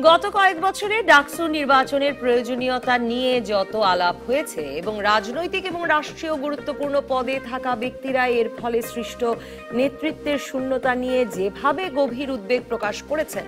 গত কয়েক বছরে ডাকসু নির্বাচনের প্রয়োজনীয়তা নিয়ে যত আলাপ হয়েছে এবং রাজনৈতিক এবং রাষ্ট্রীয় গুরুত্বপূর্ণ পদে থাকা ব্যক্তিরা এর ফলে সৃষ্ট নেতৃত্বের শূন্যতা নিয়ে যেভাবে গভীর উদ্বেগ প্রকাশ করেছেন,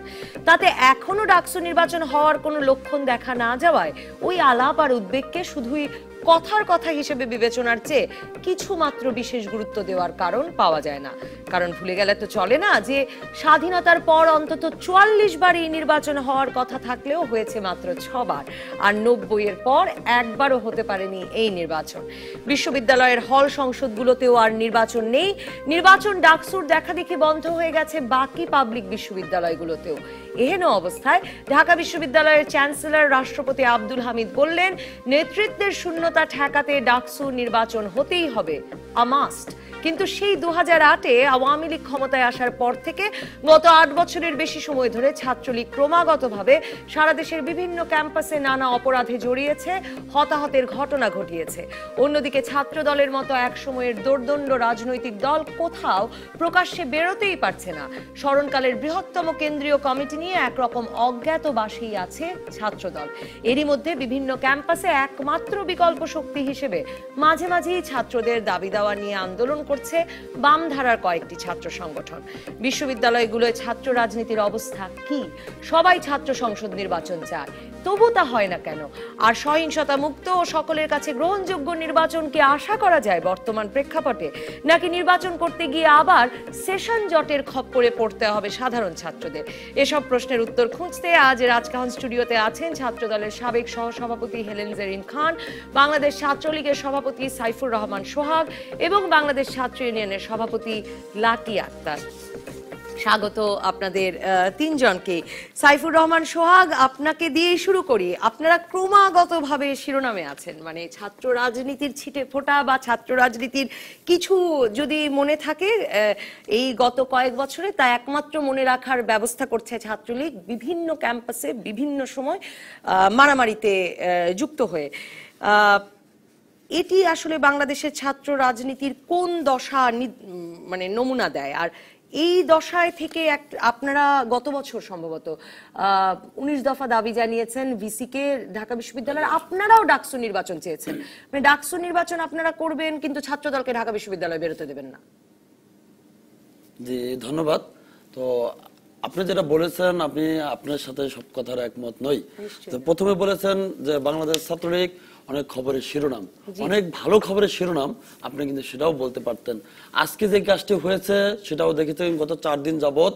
তাতে এখনো ডাকসু নির্বাচন হওয়ার কোনো লক্ষণ দেখা না যাওয়ায় ওই আলাপ আর উদ্বেগকে শুধুই কথার কথা হিসেবে বিবেচনার চেয়ে কিছু মাত্র বিশেষ গুরুত্ব দেওয়ার কারণ পাওয়া যায় না। কারণ ভুলে গেলে তো চলে না যে স্বাধীনতার পর অন্তত ৪৪ বার এই নির্বাচন হওয়ার কথা থাকলেও হয়েছে মাত্র ৬ বার, আর ৯০ এর পর একবারও হতে পারেনি এই নির্বাচন। বিশ্ববিদ্যালয়ের হল সংসদগুলোতেও আর নির্বাচন নেই। নির্বাচন ডাকসুর দেখা দেখি বন্ধ হয়ে গেছে বাকি পাবলিক বিশ্ববিদ্যালয়গুলোতেও। এহেন অবস্থায় ঢাকা বিশ্ববিদ্যালয়ের চ্যান্সেলর রাষ্ট্রপতি আব্দুল হামিদ বললেন, নেতৃত্বের শূন্যতা ঠেকাতে ডাকসু নির্বাচন হতেই হবে, আ মাস্ট। কিন্তু সেই ২০০৮-এ আওয়ামী লীগ ক্ষমতায় আসার পর থেকে গত ৮ বছরের বেশি সময় ধরে ছাত্রলীগ ক্রমাগতভাবে সারা দেশের বিভিন্ন ক্যাম্পাসে নানা অপরাধে জড়িয়েছে, হতাহতের ঘটনা ঘটিয়েছে। অন্যদিকে ছাত্র দলের মতো এক সময়ের দোর্দণ্ড রাজনৈতিক দল কোথাও প্রকাশ্যে বেরোতেই পারছে না। স্মরণকালের বৃহত্তম কেন্দ্রীয় কমিটি নিয়ে একরকম অজ্ঞাতবাসেই আছে ছাত্রদল। এরই মধ্যে বিভিন্ন ক্যাম্পাসে একমাত্র বিকল্প শক্তি হিসেবে মাঝে মাঝেই ছাত্রদের দাবি দাওয়া নিয়ে আন্দোলন করছে বামধারার কয়েকটি ছাত্র সংগঠন। বিশ্ববিদ্যালয়গুলোয় ছাত্র রাজনীতির অবস্থা কি? সবাই ছাত্র সংসদ নির্বাচন চায়, তবু তা হয় না কেন? আর সহিংসতা মুক্ত ও সকলের কাছে গ্রহণযোগ্য নির্বাচনকে আশা করা যায় বর্তমান প্রেক্ষাপটে, নাকি নির্বাচন করতে গিয়ে আবার সেশন জটের খপ্পরে পড়তে হবে সাধারণ ছাত্রদের? এসব প্রশ্নের উত্তর খুঁজতে আজ রাজকাহন স্টুডিওতে আছেন ছাত্রদলের সাবেক সহসভাপতি হেলেন জেরিন খান, বাংলাদেশ ছাত্রলীগের সভাপতি সাইফুর রহমান সোহাগ এবং বাংলাদেশ ছাত্র ইউনিয়নের সভাপতি লাকি আক্তার। স্বাগত আপনাদের তিনজনকে। সাইফুর রহমান সোহাগ, আপনাকে দিয়ে শুরু করি। আপনারা ক্রমাগতভাবে শিরোনামে আছেন, মানে ছাত্র রাজনীতির ছিটে ফোটা বা ছাত্র রাজনীতির কিছু যদি মনে থাকে এই গত কয়েক বছরে, তা একমাত্র মনে রাখার ব্যবস্থা করছে ছাত্রলীগ বিভিন্ন ক্যাম্পাসে বিভিন্ন সময় মারামারিতে যুক্ত হয়ে। এটি আসলে বাংলাদেশের ছাত্র রাজনীতির কোন দশা মানে নমুনা দেয়? আর এই দশায় থেকে আপনারা গত বছর সম্ভবত ১৯ দফা দাবি জানিয়েছেন ভিসিকে ঢাকা বিশ্ববিদ্যালয়ের, আপনারাও ডাকসু নির্বাচন চেয়েছেন। মানে ডাকসু নির্বাচন আপনারা করবেন কিন্তু ছাত্রদলকে ঢাকা বিশ্ববিদ্যালয়ে বেরোতে দেবেন না। জি ধন্যবাদ। তো আপনি যেটা বলেছেন, আপনি আপনার সাথে সব কথার একমত নই। তো প্রথমে বলেছেন যে বাংলাদেশ ছাত্রলীগ অনেক খবরের শিরোনাম, অনেক ভালো খবরের শিরোনাম, আপনি কিন্তু সেটাও বলতে পারতেন। আজকে যে কাজটি হয়েছে সেটাও দেখেছেন, গত ৪ দিন যাবত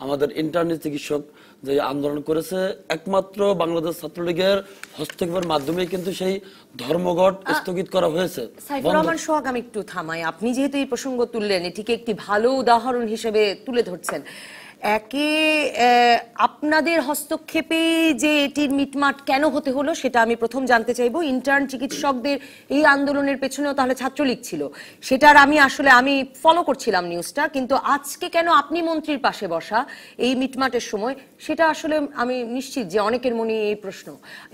আমাদের ইন্টার্নি চিকিৎসক যে আন্দোলন করেছে, একমাত্র বাংলাদেশ ছাত্রলীগের হস্তক্ষেপের মাধ্যমে কিন্তু সেই ধর্মঘট স্থগিত করা হয়েছে। সাইফুর রহমান সোহাগ, আমি একটু থামাই। আপনি যেহেতু এই প্রসঙ্গ তুললেন, এটিকে একটি ভালো উদাহরণ হিসেবে তুলে ধরছেন। একে আপনাদের হস্তক্ষেপে যে এটির মিটমাট কেন হতে হলো সেটা আমি প্রথম জানতে চাইবো। ইন্টার্ন চিকিৎসকদের এই আন্দোলনের পেছনেও তাহলে ছাত্রলীগ ছিল, সেটার আমি ফলো করছিলাম নিউজটা, কিন্তু আজকে কেন আপনি মন্ত্রীর পাশে বসা এই মিটমাটের সময়, সেটা আসলে আমি নিশ্চিত যে অনেকের মনে এই প্রশ্ন।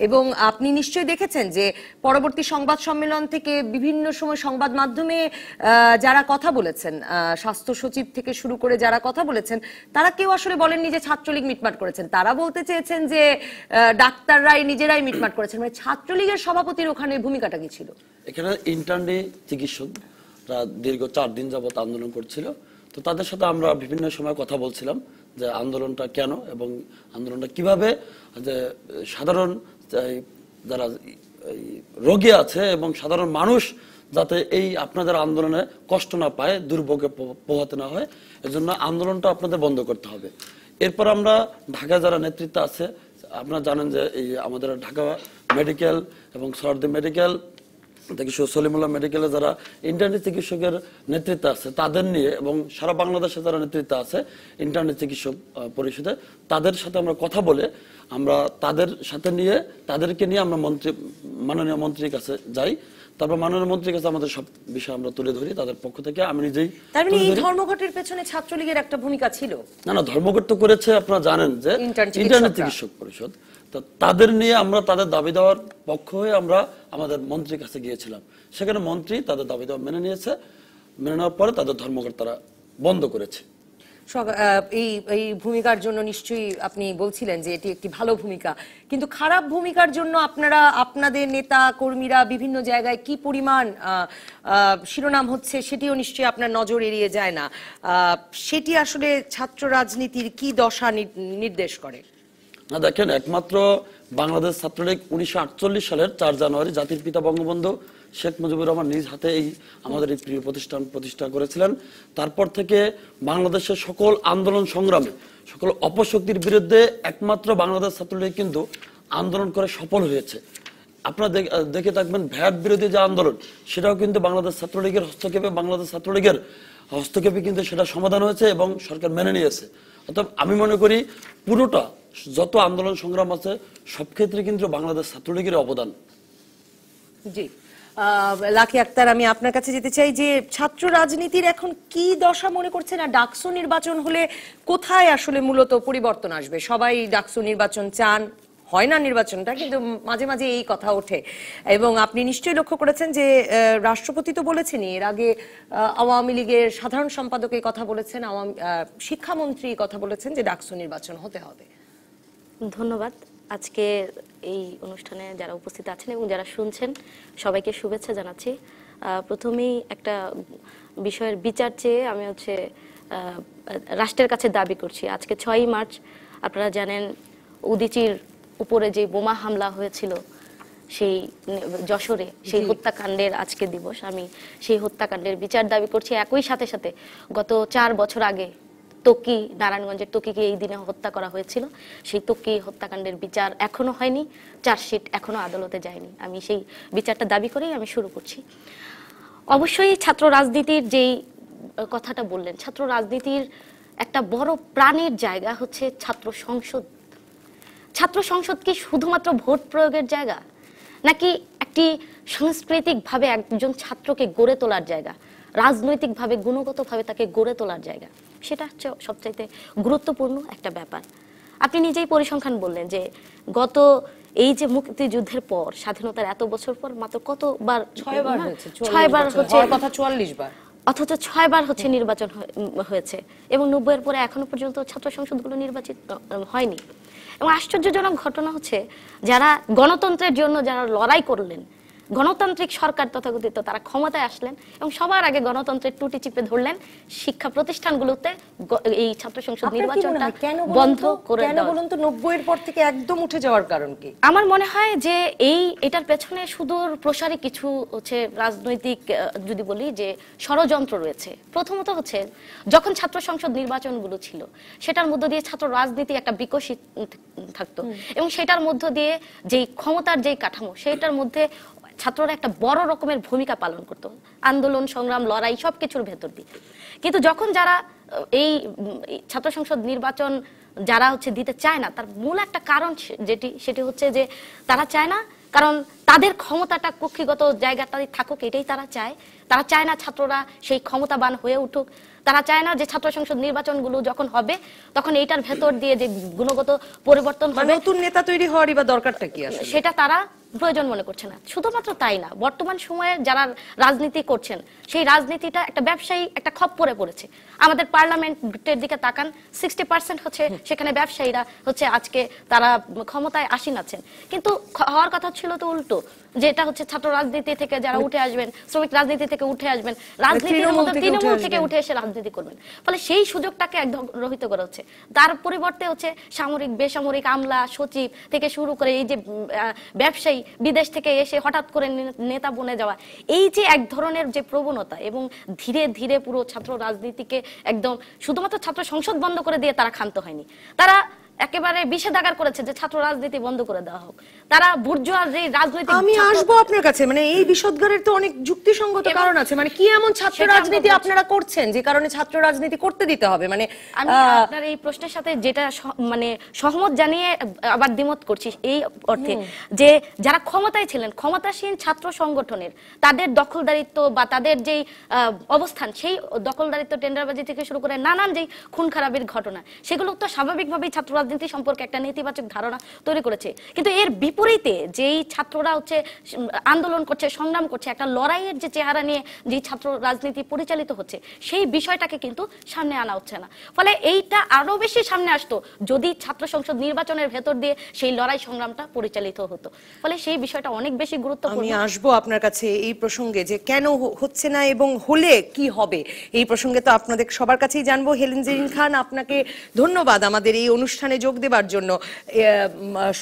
এবং আপনি নিশ্চয়ই দেখেছেন যে পরবর্তী সংবাদ সম্মেলন থেকে বিভিন্ন সময় সংবাদ মাধ্যমে যারা কথা বলেছেন, স্বাস্থ্য সচিব থেকে শুরু করে যারা কথা বলেছেন, তারা কেউ আসলে বলেননি যে ছাত্রলীগ মিটমাট করেছেন। তারা বলতে চেয়েছেন যে ডাক্তাররাই নিজেরাই মিটমাট করেছেন। মানে ছাত্রলীগের সভাপতির ওখানে ভূমিকাটা কি ছিল? এখানে ইন্টার্নি চিকিৎসকরা দীর্ঘ ৪ দিন যাবত আন্দোলন করছিল। তো তাদের সাথে আমরা বিভিন্ন সময় কথা বলছিলাম যে আন্দোলনটা কেন এবং আন্দোলনটা কিভাবে, যে সাধারণ যারা রোগী আছে এবং সাধারণ মানুষ যাতে এই আপনাদের আন্দোলনে কষ্ট না পায়, দুর্ভোগে পোহাতে না হয়, এজন্য আন্দোলনটা আপনাদের বন্ধ করতে হবে। এরপর আমরা ঢাকা যারা নেতৃত্ব আছে, আপনারা জানেন যে এই আমাদের ঢাকা মেডিকেল এবং সরদি মেডিকেল থেকে সলিমুল্লাহ মেডিকেলে যারা ইন্টার্নি চিকিৎসকের নেতৃত্ব আছে তাদের নিয়ে, এবং সারা বাংলাদেশে যারা নেতৃত্ব আছে ইন্টার্নি চিকিৎসক পরিষদে, তাদের সাথে আমরা কথা বলে আমরা তাদেরকে নিয়ে আমরা মাননীয় মন্ত্রীর কাছে যাই। তারপর মাননীয় মন্ত্রীর কাছে আমাদের সব বিষয় আমরা তুলে ধরি তাদের পক্ষ থেকে। আমি নিজেই এই ধর্মঘটের পেছনে ছাত্রলীগের একটা ভূমিকা ছিল। না, ধর্মঘট তো করেছে, আপনারা জানেন যে ইন্টার্নি চিকিৎসক পরিষদ, তো তাদের নিয়ে আমরা তাদের দাবি দেওয়ার পক্ষ হয়ে আমরা আমাদের মন্ত্রীর কাছে গিয়েছিলাম। সেখানে মন্ত্রী তাদের দাবি দেওয়া মেনে নিয়েছে। মেনে নেওয়ার পরে তাদের ধর্মঘট তারা বন্ধ করেছে। এই এই ভূমিকার জন্য নিশ্চয়ই আপনি বলছিলেন যে এটি একটি ভালো ভূমিকা, কিন্তু খারাপ ভূমিকার জন্য আপনারা আপনাদের নেতা কর্মীরা বিভিন্ন জায়গায় কি পরিমাণ শিরোনাম হচ্ছে সেটিও নিশ্চয়ই আপনার নজর এড়িয়ে যায় না। সেটি আসলে ছাত্র রাজনীতির কি দশা নির্দেশ করে? না দেখেন, একমাত্র বাংলাদেশ ছাত্রলীগ 1948 সালের 4 জানুয়ারি জাতির পিতা বঙ্গবন্ধু শেখ মুজিবুর রহমান নিজ হাতে আমাদের এই প্রিয় প্রতিষ্ঠান প্রতিষ্ঠা করেছিলেন। তারপর থেকে বাংলাদেশের সকল আন্দোলন সংগ্রামে সকল অপশক্তির বিরুদ্ধে একমাত্র বাংলাদেশ ছাত্রলীগ কিন্তু আন্দোলন করে সফল হয়েছে। আপনারা দেখে থাকবেন ভ্যাট বিরোধী যে আন্দোলন, সেটাও কিন্তু বাংলাদেশ ছাত্রলীগের হস্তক্ষেপে কিন্তু সেটা সমাধান হয়েছে এবং সরকার মেনে নিয়েছে। অর্থাৎ আমি মনে করি পুরোটা যত আন্দোলন সংগ্রাম আছে সব ক্ষেত্রে কিন্তু বাংলাদেশ ছাত্রলীগের অবদান। জি, লাকি আক্তার, আমি আপনার কাছে যেতে চাই যে ছাত্র রাজনীতির এখন কি দশা মনে করছেন, আর ডাকসু নির্বাচন হলে কোথায় আসলে মূলত পরিবর্তন আসবে? সবাই ডাকসু নির্বাচন চান, হয় না নির্বাচনটা, কিন্তু মাঝে মাঝে এই কথা ওঠে। এবং আপনি নিশ্চয়ই লক্ষ্য করেছেন যে রাষ্ট্রপতি তো বলেছেনই, এর আগে আওয়ামী লীগের সাধারণ সম্পাদক এই কথা বলেছেন, শিক্ষামন্ত্রী কথা বলেছেন যে ডাকসু নির্বাচন হতে হবে। ধন্যবাদ। আজকে এই অনুষ্ঠানে যারা উপস্থিত আছেন এবং যারা শুনছেন সবাইকে শুভেচ্ছা জানাচ্ছি। প্রথমেই একটা বিষয়ের বিচার চেয়ে আমি রাষ্ট্রের কাছে দাবি করছি। আজকে 6ই মার্চ আপনারা জানেন উদীচীর উপরে যে বোমা হামলা হয়েছিল সেই যশোরে, সেই হত্যাকাণ্ডের আজকে দিবস। আমি সেই হত্যাকাণ্ডের বিচার দাবি করছি। একই সাথে সাথে গত 4 বছর আগে তকি, নারায়ণগঞ্জের তকিকে এই দিনে হত্যা করা হয়েছিল, সেই তকি হত্যাকাণ্ডের বিচার এখনো হয়নি, চার্জশিট এখনো আদালতে যায়নি। আমি সেই বিচারটা দাবি করেই আমি শুরু করছি। অবশ্যই ছাত্র রাজনীতির যেই কথাটা বললেন, ছাত্র রাজনীতির একটা বড় প্রাণের জায়গা হচ্ছে ছাত্র সংসদ। ছাত্র সংসদ কি শুধুমাত্র ভোট প্রয়োগের জায়গা, নাকি একটি সাংস্কৃতিকভাবে একজন ছাত্রকে গড়ে তোলার জায়গা, রাজনৈতিকভাবে গুণগতভাবে তাকে গড়ে তোলার জায়গা? সেটা হচ্ছে সবচাইতে গুরুত্বপূর্ণ একটা ব্যাপার। আপনি নিজেই পরিসংখ্যান বললেন যে গত এই যে মুক্তিযুদ্ধের পর, স্বাধীনতার এত বছর পর মাত্র কতবার, 6 বার হচ্ছে কথা 44 বার, অথচ 6 বার হচ্ছে নির্বাচন হয়েছে এবং 90-এর পরে এখনো পর্যন্ত ছাত্র সংসদগুলো নির্বাচিত হয়নি। এবং আশ্চর্যজনক ঘটনা হচ্ছে যারা গণতন্ত্রের জন্য যারা লড়াই করলেন, গণতান্ত্রিক সরকার তথাকথিত, তারা ক্ষমতায় আসলেন এবং সবার আগে গণতন্ত্রের টুটি চিপে ধরলেন শিক্ষা প্রতিষ্ঠানগুলোতে এই ছাত্র সংসদ নির্বাচনটা বন্ধ করে দেওয়া। কেন বলুন তো 90-এর পর থেকে একদম উঠে যাওয়ার কারণ কি? আমার মনে হয় যে এটার পেছনে সুদূর প্রসারী কিছু রাজনৈতিক, যদি বলি যে ষড়যন্ত্র রয়েছে। প্রথমত যখন ছাত্র সংসদ নির্বাচনগুলো ছিল সেটার মধ্য দিয়ে ছাত্র রাজনীতি একটা বিকশিত থাকতো এবং সেটার মধ্য দিয়ে যেই ক্ষমতার যেই কাঠামো, সেটার মধ্যে ছাত্ররা একটা বড় রকমের ভূমিকা পালন করতো, আন্দোলন সংগ্রাম লড়াই সবকিছুর ভেতর দিয়ে। কিন্তু যখন যারা এই ছাত্র সংসদ নির্বাচন যারা দিতে চায় না, তার মূল একটা কারণ সেটি হচ্ছে যে তারা চায় না, কারণ তাদের ক্ষমতাটা কক্ষিগত জায়গাটাই থাকুক, এটাই তারা চায়। তারা চায় না ছাত্ররা সেই ক্ষমতাবান হয়ে উঠুক। তারা চায় না যে ছাত্র সংসদ নির্বাচনগুলো যখন হবে তখন এইটার ভেতর দিয়ে যে গুণগত পরিবর্তন হবে, নতুন নেতা তৈরি হওয়ারই বা দরকারটা কি আসলে, সেটা তারা প্রয়োজন মনে করছে না। শুধুমাত্র তাই না, বর্তমান সময়ে যারা রাজনীতি করছেন সেই রাজনীতিটা একটা ব্যবসায়ী একটা খপ্পরে পড়েছে। আমাদের পার্লামেন্টের দিকে তাকান, 60% সেখানে ব্যবসায়ীরা আজকে তারা ক্ষমতায় আসীন আছেন। কিন্তু হওয়ার কথা ছিল তো উল্টো, যেটা ছাত্র রাজনীতি থেকে যারা উঠে আসবেন, শ্রমিক রাজনীতি থেকে উঠে আসবেন, রাজনীতির মধ্যে তৃণমূল থেকে উঠে এসে রাজনীতি করবেন। ফলে সেই সুযোগটাকে একদম রহিত করা হচ্ছে। তার পরিবর্তে সামরিক বেসামরিক আমলা সচিব থেকে শুরু করে এই যে ব্যবসায়ী বিদেশ থেকে এসে হঠাৎ করে নেতা বনে যাওয়া, এই যে এক ধরনের যে প্রবণতা, এবং ধীরে ধীরে পুরো ছাত্র রাজনীতিকে একদম শুধুমাত্র ছাত্র সংসদ বন্ধ করে দিয়ে তারা ক্ষান্ত হয়নি, তারা একেবারে বিষেধাগার করেছে যে ছাত্র রাজনীতি বন্ধ করে দেওয়া হোক। তারা বুর্জোয়া যে রাজনীতি, আমি আসবো আপনার কাছে, এই বিষদগারের তো অনেক যুক্তিসঙ্গত কারণ আছে। কি এমন ছাত্র রাজনীতি আপনারা করছেন যে কারণে ছাত্র রাজনীতি করতে দিতে হবে? আমি আপনার এই প্রশ্নের সাথে যেটা সহমত জানিয়ে আবার দ্বিমত করছি এই অর্থে যে যারা ক্ষমতায় ছিলেন, ক্ষমতাসীন ছাত্র সংগঠনের তাদের দখলদারিত্ব বা তাদের যেই অবস্থান, সেই দখলদারিত্ব টেন্ডারবাজি থেকে শুরু করে নানান যেই খুন খারাপের ঘটনা, সেগুলো তো স্বাভাবিকভাবেই ছাত্র রাজনীতি সম্পর্কে একটা নেতিবাচক ধারণা তৈরি করেছে। কিন্তু এর বিপরীতে যেই ছাত্ররা হচ্ছে আন্দোলন করছে, সংগ্রাম করছে, একটা লড়াইয়ের যে চেহারা নিয়ে যে ছাত্র রাজনীতি পরিচালিত হচ্ছে, সেই বিষয়টাকে কিন্তু সামনে আনা হচ্ছে না। ফলে এইটা আরো বেশি সামনে আসতো যদি ছাত্র সংসদ নির্বাচনের ভেতর দিয়ে সেই লড়াই সংগ্রামটা পরিচালিত হতো। ফলে সেই বিষয়টা অনেক বেশি গুরুত্বপূর্ণ। আমি আসবো আপনার কাছে এই প্রসঙ্গে যে কেন হচ্ছে না এবং হলে কি হবে, এই প্রসঙ্গে তো আপনাদের সবার কাছেই জানবো। হেলেন জেরিন খান, আপনাকে ধন্যবাদ আমাদের এই অনুষ্ঠানে যোগ দেবার জন্য।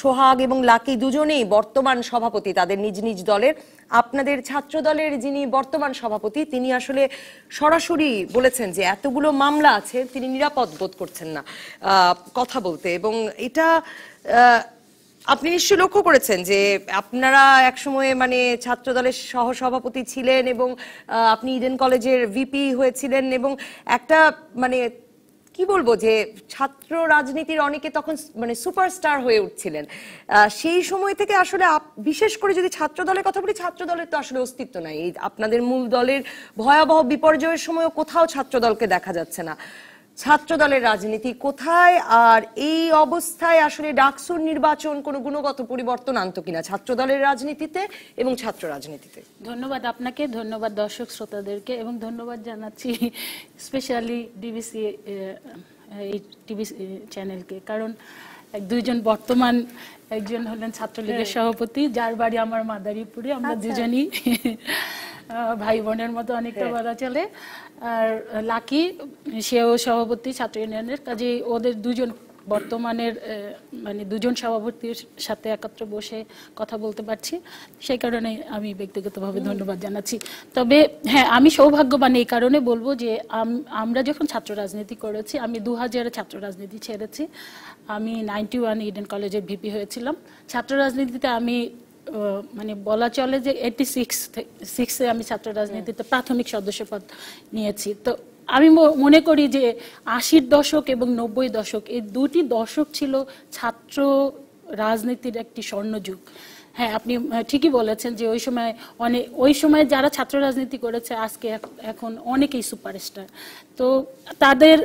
সোহাগ এবং লাকি দুজনেই বর্তমান সভাপতি তাদের নিজ নিজ দলের। আপনাদের ছাত্র দলের যিনি বর্তমান সভাপতি, তিনি আসলে সরাসরি বলেছেন যে এতগুলো মামলা আছে, তিনি নিরাপদ বোধ করছেন না কথা বলতে। এবং এটা আপনি নিশ্চয়ই লক্ষ্য করেছেন যে আপনারা একসময় মানে ছাত্র দলের সহসভাপতি ছিলেন এবং আপনি ইডেন কলেজের ভিপি হয়েছিলেন, এবং একটা মানে কি বলবো যে ছাত্র রাজনীতির অনেকে তখন মানে সুপারস্টার হয়ে উঠছিলেন। সেই সময় থেকে আসলে বিশেষ করে যদি ছাত্র দলের কথা বলি, ছাত্র দলের তো আসলে অস্তিত্ব নাই। এই আপনাদের মূল দলের ভয়াবহ বিপর্যয়ের সময়ও কোথাও ছাত্র দলকে দেখা যাচ্ছে না। ছাত্র দলের রাজনীতি কোথায়? আর এই অবস্থায় আসলে ডাকসুর নির্বাচন কোনো গুণগত পরিবর্তন আনতো কিনা ছাত্র দলের রাজনীতিতে এবং ছাত্র রাজনীতিতে? ধন্যবাদ আপনাকে, ধন্যবাদ দর্শক শ্রোতাদেরকে, এবং ধন্যবাদ জানাচ্ছি স্পেশালি ডিবিসি এই টিভি চ্যানেলকে। কারণ দুইজন বর্তমান, একজন হলেন ছাত্রলীগের সভাপতি যার বাড়ি আমার মাদারীপুরে, আমরা দুজনই ভাই বোনের মতো অনেকটা বলা চলে। আর লাকি, সেও সভাপতি ছাত্র ইউনিয়নের। কাজে ওদের দুজন বর্তমানের মানে দুজন সভাপতির সাথে একত্র বসে কথা বলতে পারছি, সেই কারণে আমি ব্যক্তিগতভাবে ধন্যবাদ জানাচ্ছি। তবে হ্যাঁ, আমি সৌভাগ্যবান এই কারণে বলবো যে আমরা যখন ছাত্র রাজনীতি করেছি, আমি 2000-এ ছাত্র রাজনীতি ছেড়েছি। আমি 91 ইডেন কলেজের ভিপি হয়েছিলাম। ছাত্র রাজনীতিতে আমি মানে বলা চলে যে 86-এ আমি ছাত্র রাজনীতিতে প্রাথমিক সদস্যপদ নিয়েছি। তো আমি মনে করি যে 80-র দশক এবং 90-র দশক, এই দুটি দশক ছিল ছাত্র রাজনীতির একটি স্বর্ণযুগ। হ্যাঁ, আপনি ঠিকই বলেছেন যে ওই সময় যারা ছাত্র রাজনীতি করেছে আজকে এখন অনেকেই সুপারস্টার। তো তাদের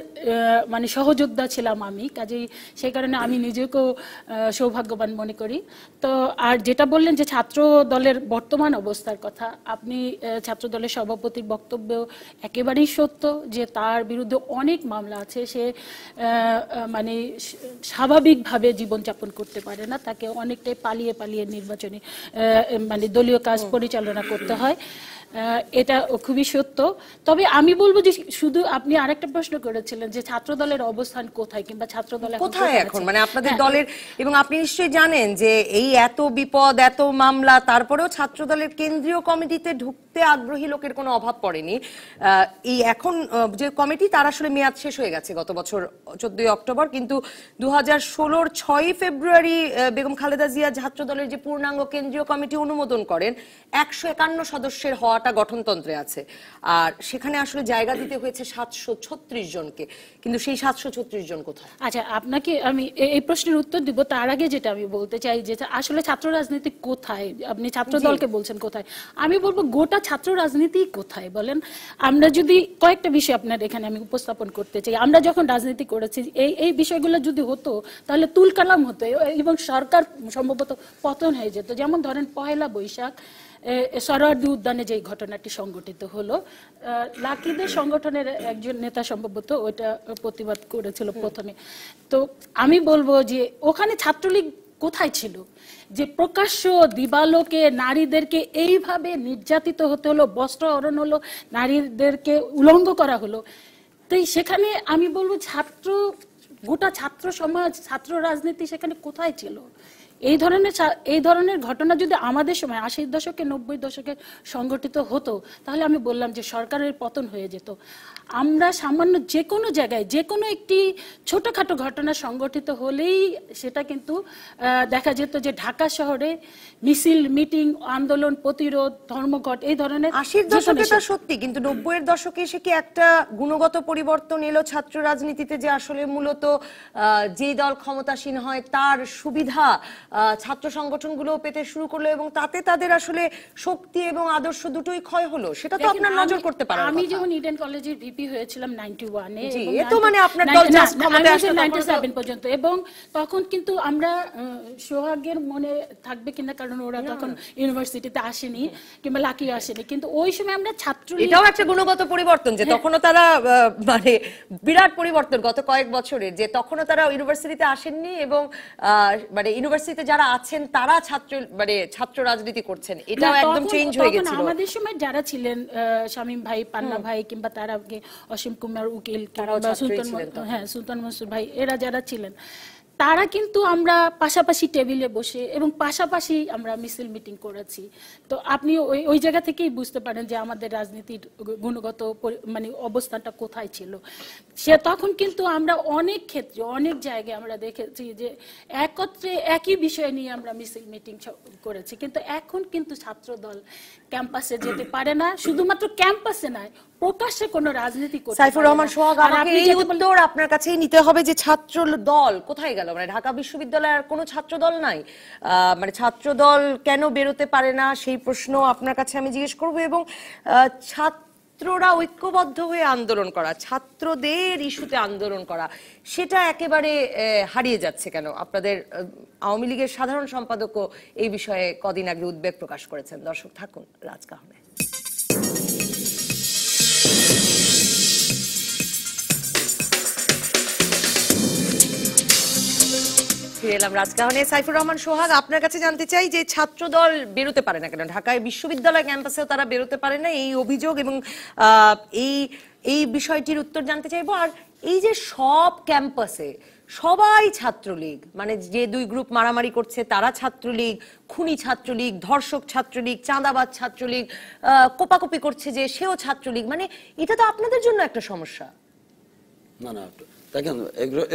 মানে সহযোদ্ধা ছিলাম আমি, কাজেই সেই কারণে আমি নিজেকেও সৌভাগ্যবান মনে করি। তো আর যেটা বললেন যে ছাত্র দলের বর্তমান অবস্থার কথা, আপনি ছাত্র দলের সভাপতির বক্তব্য একেবারেই সত্য যে তার বিরুদ্ধে অনেক মামলা আছে। সে মানে স্বাভাবিকভাবে জীবনযাপন করতে পারে না, তাকে অনেকটাই পালিয়ে পালিয়ে নির্বাচনী মানে দলীয় কাজ পরিচালনা করতে হয়। এটা খুবই সত্য। তবে আমি বলবো যে শুধু আপনি আরেকটা প্রশ্ন করেছিলেন যে ছাত্র দলের অবস্থান কোথায় কিংবা ছাত্র দল কোথায় এখন, মানে আপনাদের দলের। এবং আপনি নিশ্চয়ই জানেন যে এই এত বিপদ, এত মামলা, তারপরেও ছাত্র দলের কেন্দ্রীয় কমিটিতে ঢুকতে আগ্রহী লোকের কোনো অভাব পড়েনি। এই এখন যে কমিটি, তার আসলে মেয়াদ শেষ হয়ে গেছে গত বছর 14ই অক্টোবর, কিন্তু 2016-র 6ই ফেব্রুয়ারি বেগম খালেদা জিয়া ছাত্র দলের যে পূর্ণাঙ্গ কেন্দ্রীয় কমিটি অনুমোদন করেন। 151 সদস্যের হওয়াটা গঠনতন্ত্রে আছে, আর সেখানে আসলে জায়গা দিতে হয়েছে 736 জনকে, কিন্তু সেই 736 জন কোথায়? আচ্ছা, আপনাকে আমি এই প্রশ্নের উত্তর দিব, তার আগে যেটা আমি বলতে চাই যে আসলে ছাত্র রাজনীতি কোথায়, আপনি ছাত্র দলকে বলছেন কোথায়, আমি বলবো গোটা ছাত্র রাজনীতি কোথায় বলেন। আমরা যদি কয়েকটা বিষয় আপনার এখানে আমি উপস্থাপন করতে চাই। আমরা যখন রাজনীতি করেছি এই বিষয়গুলো যদি হতো তাহলে তুলকালাম হতো এবং সরকার সম্ভবত পতন হয়ে যেত। যেমন ধরেন 1লা বৈশাখ সরোয়ার্দী উদ্যানে যে ঘটনাটি সংঘটিত হলো, লাকিদের সংগঠনের একজন নেতা সম্ভবত ওইটা প্রতিবাদ করেছিল প্রথমে। তো আমি বলবো যে ওখানে ছাত্রলীগ কোথায় ছিল যে প্রকাশ্য দিবালোকে নারীদেরকে এইভাবে নির্যাতিত হতে হলো, বস্ত্র হরণ হলো, নারীদেরকে উলঙ্গ করা হলো। তো সেখানে আমি বলবো গোটা ছাত্র সমাজ, ছাত্র রাজনীতি সেখানে কোথায় ছিল? এই ধরনের ঘটনা যদি আমাদের সময় 80-র দশকে 90-র দশকে সংগঠিত হতো, তাহলে আমি বললাম যে সরকারের পতন হয়ে যেত। আমরা সামান্য যে কোনো জায়গায় যে কোনো একটি ছোটখাটো ঘটনা সংগঠিত হলেই সেটা কিন্তু দেখা যেত যে ঢাকা শহরে মিছিল, মিটিং, আন্দোলন, প্রতিরোধ, ধর্মঘট, এই ধরনের। 80-র দশকে তা সত্যি, কিন্তু 90-এর দশকে এসে কি একটা গুণগত পরিবর্তন এলো ছাত্র রাজনীতিতে, যে আসলে মূলত যে দল ক্ষমতাসীন হয় তার সুবিধা ছাত্র সংগঠনগুলো পেতে শুরু করলো এবং তাতে তাদের আসলে শক্তি এবং আদর্শ দুটোই ক্ষয় হলো, সেটা তো আপনার নজর করতে পারেন। আমি যখন ইডেন কলেজের ভিপি হয়েছিলাম 91 এ, জি, এ তো মানে আপনার দল জাস্ট ক্ষমতায় আসলো 97 পর্যন্ত, এবং তখন কিন্তু আমরা সোহাগের মনে থাকবে কিনা, কারণ ওরা তখন ইউনিভার্সিটিতে আসেনি কিংবা লাকি আসেনি, কিন্তু ওই সময় আমরা ছাত্রলীগ, এটাও একটা গুণগত পরিবর্তন যে তখনও তারা মানে বিরাট পরিবর্তন গত কয়েক বছরের, যে তখনও তারা ইউনিভার্সিটিতে আসেননি এবং মানে ইউনিভার্সিটিতে যারা আছেন তারা ছাত্র রাজনীতি করছেন, এটাও একদম চেঞ্জ হয়ে গেছিল। আমাদের সময় যারা ছিলেন শামীম ভাই, পান্না ভাই, কিংবা তার আগে অসীম কুমার উকিল, সুলতান মনসুর ভাই, এরা যারা ছিলেন তারা কিন্তু আমরা পাশাপাশি টেবিলে বসে এবং পাশাপাশি আমরা মিছিল মিটিং করেছি। তো আপনি ওই জায়গা থেকেই বুঝতে পারেন যে আমাদের রাজনীতির গুণগত মানে অবস্থানটা কোথায় ছিল। সে তখন কিন্তু আমরা অনেক ক্ষেত্রে অনেক জায়গায় আমরা দেখেছি যে একত্রে একই বিষয় নিয়ে আমরা মিছিল মিটিং করেছি, কিন্তু এখন কিন্তু ছাত্র দল ক্যাম্পাসে যেতে পারে না, শুধুমাত্র ক্যাম্পাসে নয়, প্রকাশ্যে কোনো রাজনীতি করতে পারে না। সাইফুর রহমান সোহাগ, আমাকে এই উত্তর আপনার কাছেই নিতে হবে যে ছাত্র দল কোথায় গেল, মানে ঢাকা বিশ্ববিদ্যালয়ের আর কোনো ছাত্র দল নাই, মানে ছাত্র দল কেন বেরোতে পারে না সেই প্রশ্ন আপনার কাছে আমি জিজ্ঞেস করব, এবং ছাত্ররা ঐক্যবদ্ধ হয়ে আন্দোলন করা, ছাত্রদের ইস্যুতে আন্দোলন করা, সেটা একেবারে হারিয়ে যাচ্ছে কেন? আপনাদের আওয়ামী লীগের সাধারণ সম্পাদকও এই বিষয়ে কদিন আগে উদ্বেগ প্রকাশ করেছেন। দর্শক থাকুন রাজকাহনে। ফিরে এলাম রাজকাহনে। সাইফুর রহমান সোহাগ, আপনার কাছে জানতে চাই যে ছাত্রদল বেরোতে পারে না কেন, ঢাকায় বিশ্ববিদ্যালয় ক্যাম্পাসেও তারা বেরোতে পারে না, এই অভিযোগ এবং এই বিষয়টির উত্তর জানতে চাইবো। আর এই যে সব ক্যাম্পাসে সবাই ছাত্রলীগ, মানে যে দুই গ্রুপ মারামারি করছে তারা ছাত্রলীগ, খুনি ছাত্রলীগ, ধর্ষক ছাত্রলীগ, চাঁদাবাজ ছাত্রলীগ, কোপাকুপি করছে যে সেও ছাত্রলীগ, মানে এটা তো আপনাদের জন্য একটা সমস্যা। না না, দেখেন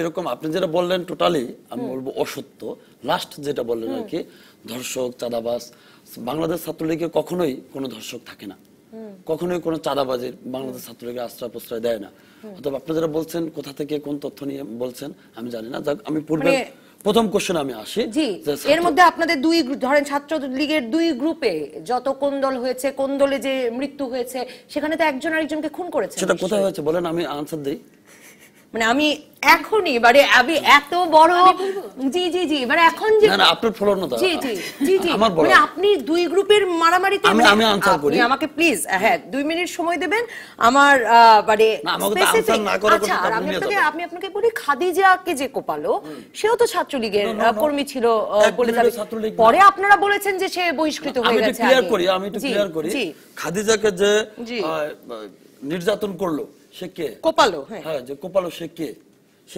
এরকম আপনি যেটা বললেন টোটালি আমি বলবো অসত্য। লাস্ট যেটা বললেন আর কি, ধর্ষক চাঁদাবাজ, বাংলাদেশ ছাত্রলীগে কখনোই কোনো ধর্ষক থাকে না, কখনোই কোনো চাঁদাবাজের বাংলাদেশ ছাত্রলীগের আশ্রয় প্রশ্রয় দেয় না। অথবা আপনি যারা বলছেন কোথা থেকে কোন তথ্য নিয়ে বলছেন আমি জানি না। আমি পূর্বে প্রথম কোশ্চেন আমি আসি। জি, এর মধ্যে আপনাদের দুই ধরেন ছাত্রলীগের দুই গ্রুপে যত কোন্দল হয়েছে, কোন্দলে যে মৃত্যু হয়েছে, সেখানে তো একজন আরেকজনকে খুন করেছে, সেটা কোথায় হয়েছে বলেন, আমি আনসার দেই। মানে আমি এখনই মানে আমি এত বড় জি জি জি মানে এখন যে না না আপনার ফলোর না, জি জি জি জি মানে আপনি দুই গ্রুপের মারামারিতে আমি আনসার করি, আমাকে প্লিজ হ্যাঁ 2 মিনিট সময় দেবেন আমার মানে স্পেসিফিক। আচ্ছা, আর আমি আপনাকে বলি, খাদিজাকে যে কোপালো সেও তো ছাত্রলীগের কর্মী ছিল বলে দাবি, পরে আপনারা বলেছেন যে সে বহিষ্কৃত হয়ে গেছে। আমি একটু ক্লিয়ার করি, খাদিজাকে যে নির্যাতন করলো সে কে, কোপালো, হ্যাঁ যে কোপালো সে কে, সে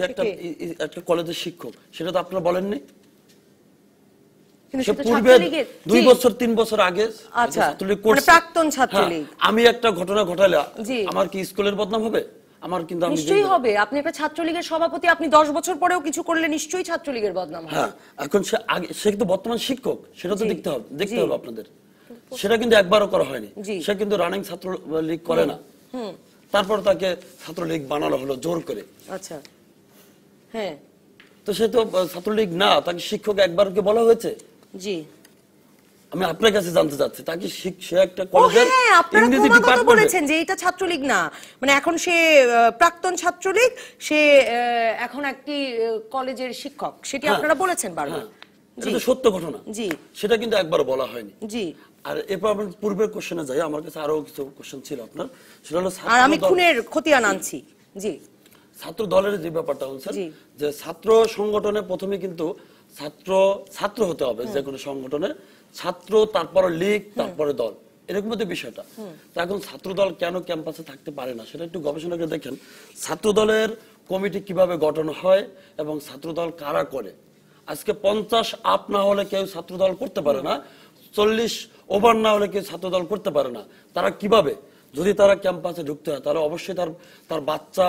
একটা কলেজের শিক্ষক, সেটা তো আপনারা বলেননি। সে পূর্বে 2 বছর 3 বছর আগে ছাত্রলীগ করছে, প্রাক্তন ছাত্রলীগ। আমি একটা ঘটনা ঘটালে আমার কি স্কুলের বদনাম হবে? আমার কিন্তু নিশ্চয়ই হবে। আপনি একটা ছাত্রলীগের সভাপতি, আপনি 10 বছর পরেও কিছু করলে নিশ্চয়ই ছাত্রলীগের বদনাম হবে। হ্যাঁ, এখন সে কিন্তু বর্তমান শিক্ষক, সেটা তো দেখতে হবে আপনাদের। সেটা কিন্তু একবারও করা হয়নি, সে কিন্তু রানিং ছাত্রলীগ করে না, তারপর তাকে ছাত্রলীগ বানানো হলো জোর করে। আচ্ছা, হ্যাঁ, তো সে তো ছাত্রলীগ না, তাকে শিক্ষক একবার কি বলা হয়েছে? জি, আমি আপনার কাছে জানতে চাচ্ছি, তাকে সে একটা কলেজের ইংরেজি ডিপার্টমেন্টে বলেছেন যে এটা ছাত্রলীগ না, মানে এখন সে প্রাক্তন ছাত্রলীগ, সে এখন একটি কলেজের শিক্ষক, সেটি আপনারা বলেছেন বারবার। এটা তো সত্য ঘটনা, জি, সেটা কিন্তু একবার বলা হয়নি। জি, আর এরপর আমরা পূর্বের কোশ্চেনে যাই, আমার কাছে আরো কিছু কোশ্চেন ছিল আপনার, সেটা হলো আর আমি খুনের খতিয়ান আনছি। জি, ছাত্র দলের যে ব্যাপারটা হচ্ছে যে ছাত্র সংগঠনে প্রথমে কিন্তু ছাত্র হতে হবে, যে কোনো সংগঠনে ছাত্র, তারপরে লীগ, তারপরে দল, এরকম একটা বিষয়টা। তো এখন ছাত্র দল কেন ক্যাম্পাসে থাকতে পারে না সেটা একটু গবেষণা করে দেখেন। ছাত্র দলের কমিটি কিভাবে গঠন হয় এবং ছাত্র দল কারা করে। আজকে 50 আপ না হলে কেউ ছাত্র দল করতে পারে না, 40 ওভার না হলে কেউ ছাত্র দল করতে পারে না। তারা কিভাবে, যদি তারা ক্যাম্পাসে ঢুকতে হয় তাহলে অবশ্যই তার বাচ্চা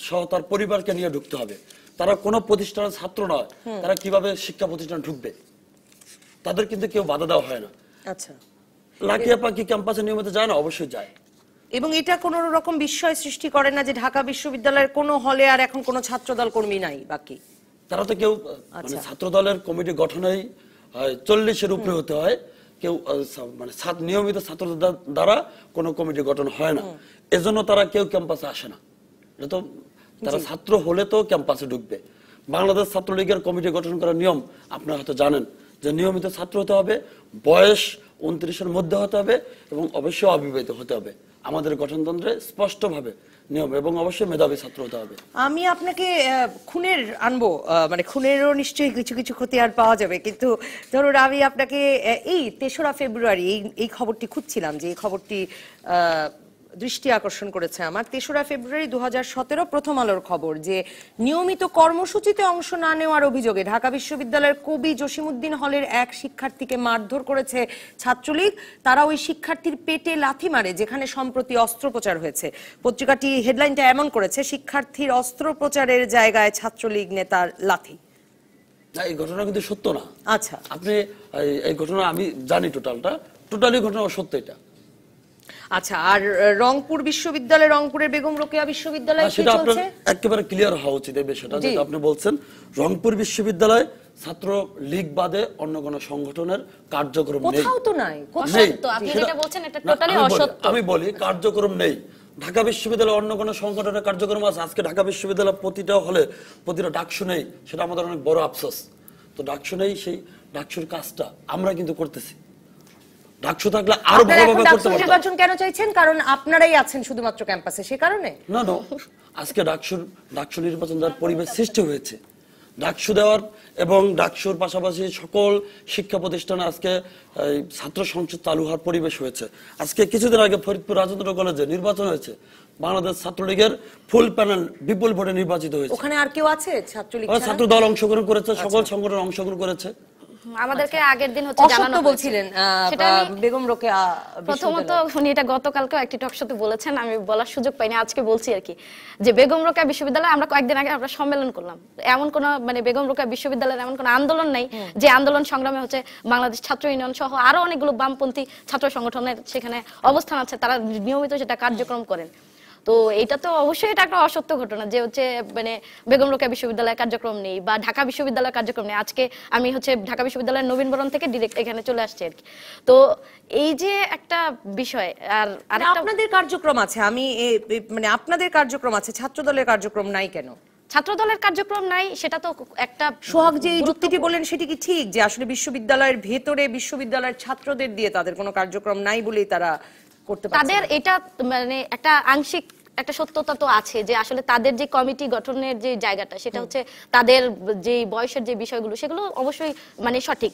সহ তার পরিবারকে নিয়ে ঢুকতে হবে। তারা কোনো প্রতিষ্ঠানের ছাত্র নয়, তারা কিভাবে শিক্ষা প্রতিষ্ঠান ঢুকবে? তাদের কিন্তু কেউ বাধা দেওয়া হয় না। আচ্ছা, লাকিয়া পাখি ক্যাম্পাসে নিয়মিত যায় না? অবশ্যই যায়। এবং এটা কোনো রকম বিস্ময় সৃষ্টি করে না যে ঢাকা বিশ্ববিদ্যালয়ের কোনো হলে আর এখন কোনো ছাত্র দল কর্মী নাই বাকি? তারা তো কেউ মানে ছাত্র দলের কমিটি গঠনেই 40-এর উপরে হতে হয়, কেউ মানে নিয়মিত ছাত্রদের দ্বারা কোনো কমিটি গঠন হয় না, এজন্য তারা কেউ ক্যাম্পাসে আসে না। এটা তো তারা ছাত্র হলে তো ক্যাম্পাসে ঢুকবে। বাংলাদেশ ছাত্রলীগের কমিটি গঠন করার নিয়ম আপনারা হয়তো জানেন যে নিয়মিত ছাত্র হতে হবে, বয়স 29-এর মধ্যে হতে হবে এবং অবশ্যই অবিবাহিত হতে হবে। আমাদের গঠনতন্ত্রে স্পষ্টভাবে নিয়ম, এবং অবশ্যই মেধাবী ছাত্র হতে হবে। আমি আপনাকে খুনের আনবো, মানে খুনেরও নিশ্চয়ই কিছু কিছু খতিয়ান পাওয়া যাবে, কিন্তু ধরুন আমি আপনাকে এই 3রা ফেব্রুয়ারি এই খবরটি খুঁজছিলাম, যে এই খবরটি দৃষ্টি আকর্ষণ করেছে আমার। 3রা ফেব্রুয়ারি 2017 প্রথম আলোর খবর, যে নিয়মিত কর্মসূচিতে অংশ না নেওয়ার অভিযোগে ঢাকা বিশ্ববিদ্যালয়ের কবি জসিমউদ্দিন হলের এক শিক্ষার্থীকে মারধর করেছে ছাত্রলীগ। তারা ওই শিক্ষার্থীর পেটে লাথি মারে, যেখানে সম্প্রতি অস্ত্রোপচার হয়েছে। পত্রিকাটি হেডলাইনটা এমন করেছে, শিক্ষার্থীর অস্ত্রোপচারের জায়গায় ছাত্রলীগ নেতার লাথি। এই ঘটনা কিন্তু সত্য না। আচ্ছা, আপনি এই ঘটনা আমি জানি টোটালি ঘটনা সত্য এটা। আচ্ছা, আর রংপুর বিশ্ববিদ্যালয়, রংপুরের বেগম রোকেয়া বিশ্ববিদ্যালয় কি সেটা আপনার চলছে? একেবারে ক্লিয়ার হওয়া উচিত এই বিষয়টা, যেটা আপনি বলছেন। রংপুর বিশ্ববিদ্যালয় ছাত্র লীগ বাদে অন্য কোন সংগঠনের কার্যক্রম নেই, কোথাও তো নাই। অসত্য, আপনি যেটা বলছেন এটা টোটালি অসত্য। আমি বলি কার্যক্রম নেই। ঢাকা বিশ্ববিদ্যালয়ে অন্য কোন সংগঠনের কার্যক্রম আছে? আজকে ঢাকা বিশ্ববিদ্যালয় প্রতিটা হলে প্রতিটা ডাকসু নেই, সেটা আমাদের অনেক বড় আফসোস। তো ডাকসু নেই, সেই ডাকসুর কাজটা আমরা কিন্তু করতেছি। ডাকসু থাকলে আরো ভালোভাবে করতে পারতাম। নির্বাচন কেন চাইছেন? কারণ আপনারাই আছেন শুধুমাত্র ক্যাম্পাসে, সে কারণে? না, আজকে ডাকসু নির্বাচন দেওয়ার পরিবেশ সৃষ্টি হয়েছে। ডাকসু দেওয়ার এবং ডাকসুর পাশাপাশি সকল শিক্ষা প্রতিষ্ঠানে আজকে ছাত্র সংসদ চালু হওয়ার পরিবেশ হয়েছে। আজকে কিছুদিন আগে ফরিদপুর রাজেন্দ্র কলেজে নির্বাচন হয়েছে, বাংলাদেশ ছাত্রলীগের ফুল প্যানেল বিপুল ভোটে নির্বাচিত হয়েছে। ওখানে আর কেউ আছে ছাত্রলীগ? ছাত্র দল অংশগ্রহণ করেছে, সকল সংগঠন অংশগ্রহণ করেছে। আমাদেরকে আগের দিন হচ্ছে জানানো বলছিলেন বেগম রোকেয়া। প্রথমত উনি এটা গতকালকে একটি টক শোতে বলেছেন, আমি বলার সুযোগ পাইনি, আজকে বলছি আর কি, যে বেগম রোকেয়া বিশ্ববিদ্যালয়ে আমরা কয়েকদিন আগে আমরা সম্মেলন করলাম। এমন কোন মানে বেগম রোকেয়া বিশ্ববিদ্যালয়ের এমন কোন আন্দোলন নাই যে আন্দোলন সংগ্রামে হচ্ছে বাংলাদেশ ছাত্র ইউনিয়ন সহ আরো অনেকগুলো বামপন্থী ছাত্র সংগঠনের সেখানে অবস্থান আছে, তারা নিয়মিত সেটা কার্যক্রম করেন। তো এটা তো অবশ্যই এটা একটা অসত্য ঘটনা যে হচ্ছে মানে বেগম রোকেয়া বিশ্ববিদ্যালয়ের কার্যক্রম নেই বা ঢাকা বিশ্ববিদ্যালয়ের কার্যক্রম নেই। আজকে আমি হচ্ছে ঢাকা বিশ্ববিদ্যালয়ের নবীনবরণ থেকে ডিরেক্ট এখানে চলে আসছি আর কি। তো এই যে একটা বিষয়, আর আপনাদের কার্যক্রম আছে, আমি মানে আপনাদের কার্যক্রম আছে, ছাত্র দলের কার্যক্রম নাই কেন? ছাত্র দলের কার্যক্রম নাই সেটা তো একটা সোহাগ যে যুক্তিটি বলেন সেটি কি ঠিক, যে আসলে বিশ্ববিদ্যালয়ের ভেতরে বিশ্ববিদ্যালয়ের ছাত্রদের দিয়ে তাদের কোনো কার্যক্রম নাই বলেই তারা করতে পারছে? তাদের এটা মানে একটা আংশিক একটা সত্যতা তো আছে যে আসলে তাদের যে কমিটি গঠনের যে জায়গাটা সেটা হচ্ছে তাদের যে বয়সের যে বিষয়গুলো সেগুলো অবশ্যই মানে সঠিক,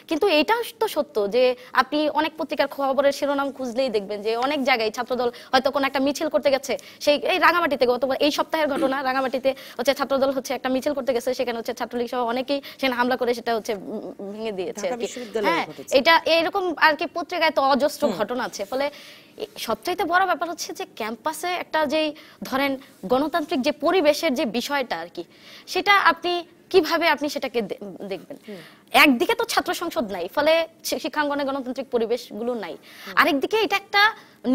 কিন্তু এটা তো সত্য যে আপনি অনেক পত্রিকার খবরের শিরোনাম খুঁজলেই দেখবেন যে অনেক জায়গায় ছাত্রদল হয়তো কোনো একটা মিছিল করতে গেছে, সেই এই রাঙামাটিতে অথবা এই সপ্তাহের ঘটনা, রাঙামাটিতে হচ্ছে ছাত্রদল হচ্ছে একটা মিছিল করতে গেছে, সেখানে হচ্ছে ছাত্রলীগ সহ অনেকেই সেখানে হামলা করে সেটা হচ্ছে ভেঙে দিয়েছে আর কি। হ্যাঁ, এটা এইরকম আর কি পত্রিকায় তো অজস্র ঘটনা আছে। ফলে সবচাইতে বড় ব্যাপার হচ্ছে যে ক্যাম্পাসে একটা যেই ধরেন গণতান্ত্রিক যে পরিবেশের যে বিষয়টা আর কি, সেটা আপনি কিভাবে আপনি সেটাকে দেখবেন? একদিকে তো ছাত্র সংসদ নাই, ফলে শিক্ষাঙ্গনে গণতান্ত্রিক পরিবেশগুলো নাই। আরেকদিকে এটা একটা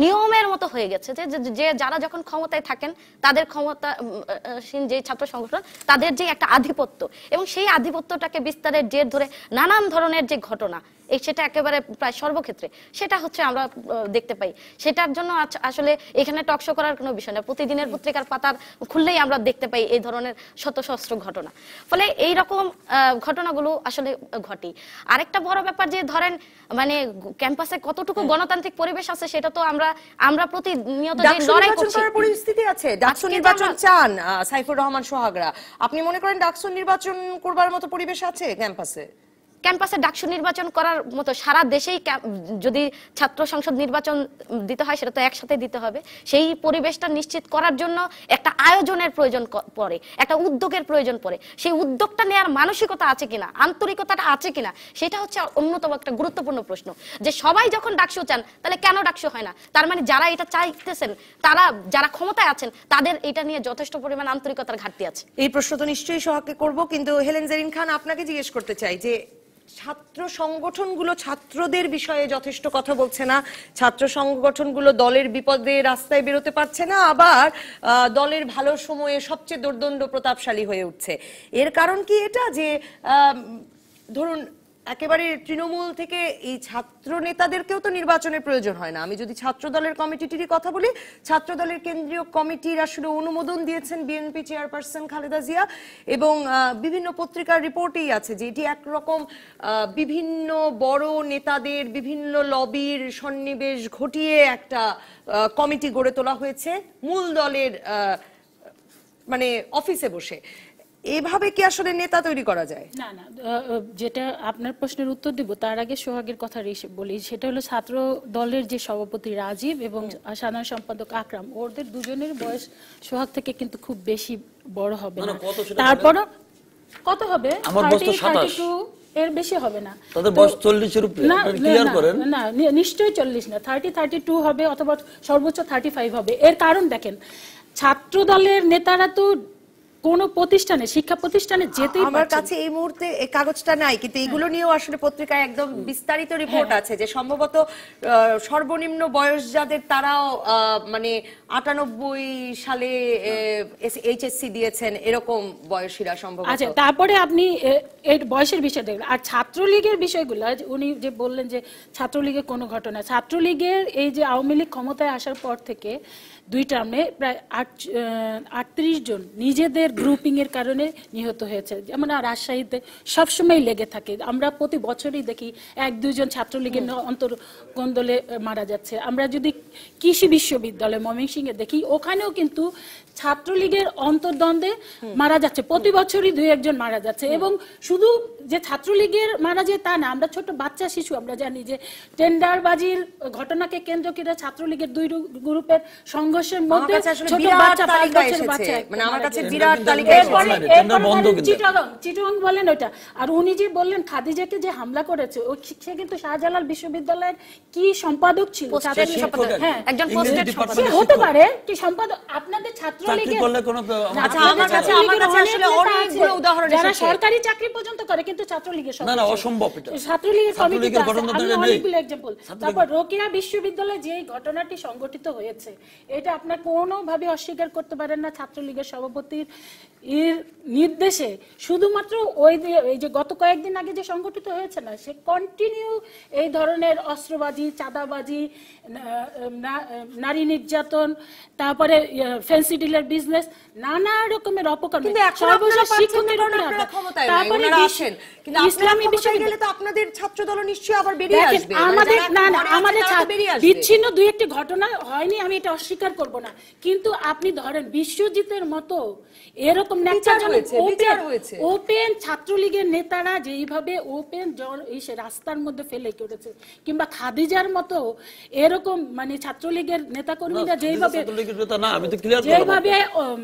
নিয়মের মতো হয়ে গেছে যে যারা যখন ক্ষমতায় থাকেন তাদের ক্ষমতাসীন যে ছাত্র সংগঠন তাদের যে একটা আধিপত্য, এবং সেই আধিপত্যটাকে বিস্তারের জের ধরে নানান ধরনের যে ঘটনা সেটা একেবারে প্রায় সর্বক্ষেত্রে সেটা হচ্ছে আমরা দেখতে পাই। সেটার জন্য আসলে এখানে টকশো করার কোনো বিষয় না, প্রতিদিনের পত্রিকার পাতার খুললেই আমরা দেখতে পাই এই ধরনের শত সহস্র ঘটনা। ফলে এই রকম ঘটনাগুলো আসলে ঘটে। আরেকটা বড় ব্যাপার যে ধরেন মানে ক্যাম্পাসে কতটুকু গণতান্ত্রিক পরিবেশ আছে সেটা তো আমরা প্রতিনিয়ত যে লড়াই করছি। পরিস্থিতি আছে, ডাকসু নির্বাচন চান সাইফুর রহমান সোহাগরা, আপনি মনে করেন ডাকসু নির্বাচন করবার মতো পরিবেশ আছে ক্যাম্পাসে? ক্যাম্পাসে ডাকসু নির্বাচন করার মতো সারা দেশেই যদি ছাত্র সংসদ নির্বাচন দিতে হয় সেটা তো একসাথে দিতে হবে। সেই পরিবেশটা নিশ্চিত করার জন্য একটা আয়োজনের প্রয়োজন পড়ে, একটা উদ্যোগের প্রয়োজন পড়ে। সেই উদ্যোগটা নেওয়ার মানসিকতা আছে কিনা, আন্তরিকতাটা আছে কিনা, সেটা হচ্ছে অন্যতম একটা গুরুত্বপূর্ণ প্রশ্ন। যে সবাই যখন ডাকসু চান তাহলে কেন ডাকসু হয় না? তার মানে যারা এটা চাইতেছেন, তারা যারা ক্ষমতায় আছেন তাদের এটা নিয়ে যথেষ্ট পরিমাণ আন্তরিকতার ঘাটতি আছে। এই প্রশ্ন তো নিশ্চয়ই সোহাগকে করব, কিন্তু হেলেন জেরিন খান আপনাকে জিজ্ঞেস করতে চাই যে ছাত্র সংগঠনগুলো ছাত্রদের বিষয়ে যথেষ্ট কথা বলছে না, ছাত্র সংগঠনগুলো দলের বিপদে রাস্তায় বেরোতে পারছে না, আবার দলের ভালো সময়ে সবচেয়ে দুর্দণ্ড প্রতাপশালী হয়ে উঠছে। এর কারণ কি এটা যে ধরুন একেবারে তৃণমূল থেকে এই ছাত্র নেতাদেরকেও তো নির্বাচনের প্রয়োজন হয় না। আমি যদি ছাত্র দলের কমিটিটির কথা বলি, ছাত্র দলের কেন্দ্রীয় কমিটির আসলে অনুমোদন দিয়েছেন বিএনপি চেয়ারপারসন খালেদা জিয়া, এবং বিভিন্ন পত্রিকার রিপোর্টেই আছে যে এটি একরকম বিভিন্ন বড় নেতাদের বিভিন্ন লবির সন্নিবেশ ঘটিয়ে একটা কমিটি গড়ে তোলা হয়েছে মূল দলের মানে অফিসে বসে। এভাবে কি আসলে নেতা তৈরি করা যায়? না না, যেটা আপনার প্রশ্নের উত্তর দিব তার আগে সোহাগের কথা বলি। সেটা হলো ছাত্র দলের যে সভাপতি রাজীব এবং সাধারণ সম্পাদক আকরাম, ওদের দুজনের বয়স সোহাগ থেকে কিন্তু খুব বেশি বড় হবে না। তারপরও কত হবে? আমার বয়স তো 27, এর বেশি হবে না। তাদের বয়স 40 এর উপরে। আপনি ক্লিয়ার করেন। না নিশ্চয়ই 40 না, 32 হবে অথবা সর্বোচ্চ 35 হবে। এর কারণ দেখেন, ছাত্র দলের নেতারা তো কোন প্রতিষ্ঠানে, শিক্ষা প্রতিষ্ঠানে যেতেই আমার কাছে এই মুহূর্তে এই কাগজটা নাই, কিন্তু এগুলো নিয়েও আসলে পত্রিকায় একদম বিস্তারিত রিপোর্ট আছে যে সম্ভবত সর্বনিম্ন বয়স যাদের তারাও মানে 98 সালে এইচএসসি দিয়েছেন এরকম বয়সীরা সম্ভবত। আচ্ছা, তারপরে আপনি এই বয়সের বিষয় দেখলেন। আর ছাত্রলীগের বিষয়গুলো উনি যে বললেন যে ছাত্রলীগের কোনো ঘটনা, ছাত্রলীগের এই যে আওয়ামী লীগ ক্ষমতায় আসার পর থেকে 2 টার্মে প্রায় 38 জন নিজেদের গ্রুপিং এর কারণে নিহত হয়েছে। যেমন রাজশাহীতে সবসময় লেগে থাকে, আমরা প্রতি বছরই দেখি 1-2 জন ছাত্রলীগের অন্তর্কন্দলে মারা যাচ্ছে। আমরা যদি কৃষি বিশ্ববিদ্যালয় ময়মনসিংহে দেখি, ওখানেও কিন্তু ছাত্রলীগের অন্তর্দ্বন্দ্বে মারা যাচ্ছে, প্রতি বছরই 2-1 জন মারা যাচ্ছে। এবং শুধু যে ছাত্রলীগের মারা যায় তা না, আমরা ছোট বাচ্চা শিশু আমরা জানি যে টেন্ডারবাজির ঘটনাকে কেন্দ্র করে ছাত্রলীগের 2 গ্রুপের সংঘর্ষের মধ্যে ছোট বাচ্চা 5 বছরের বাচ্চা, মানে আমার কাছে বিরাট তালিকা চিটং বলেন ওটা। আর উনি যে বললেন খাদিজাকে যে হামলা করেছে, সে কিন্তু শাহজালাল বিশ্ববিদ্যালয়ের কি সম্পাদক ছিল, হ্যাঁ একজন পোস্টেড সম্পাদক হতে পারে কি সম্পাদক আপনাদের ছাত্রলীগের। আচ্ছা, আমার কাছে আসলে অনেকগুলো উদাহরণ যারা সরকারি চাকরি পর্যন্ত করে কিন্তু ছাত্রলীগের না না অসম্ভব, এটা ছাত্রলীগের কমিটিতে আছে। আমি অনেকগুলো एग्जांपल। তারপর রোকেয়া বিশ্ববিদ্যালয়ে যে ঘটনাটি সংঘটিত হয়েছে, এটা আপনার কোনোভাবে অস্বীকার করতে পারেন না। ছাত্রলীগের সভাপতির এর নির্দেশে শুধুমাত্র এই যে গত কয়েকদিন আগে যে সংঘটিত হয়েছে না, সে কন্টিনিউ এই ধরনের অস্ত্রবাজি, চাঁদাবাজি, নারী নির্যাতন, তারপরে ফ্যান্সি ডিলার বিজনেস, নানা রকমের অপকর্ম। ইসলামী বিশ্ববিদ্যালয়ে তো আপনাদের ছাত্র দল নিশ্চয়ই আবার বেরিয়ে আসবে। আমাদের বিচ্ছিন্ন 2-1টি ঘটনা হয়নি, আমি এটা অস্বীকার করব না, কিন্তু আপনি ধরেন বিশ্বজিতের মতো এরকম ওপেন ছাত্রলীগের নেতারা যেইভাবে ওপেন রাস্তার মধ্যে ফেলে করেছে, কিংবা খাদিজার মতো এরকম মানে ছাত্রলীগের নেতাকর্মীরা যেভাবে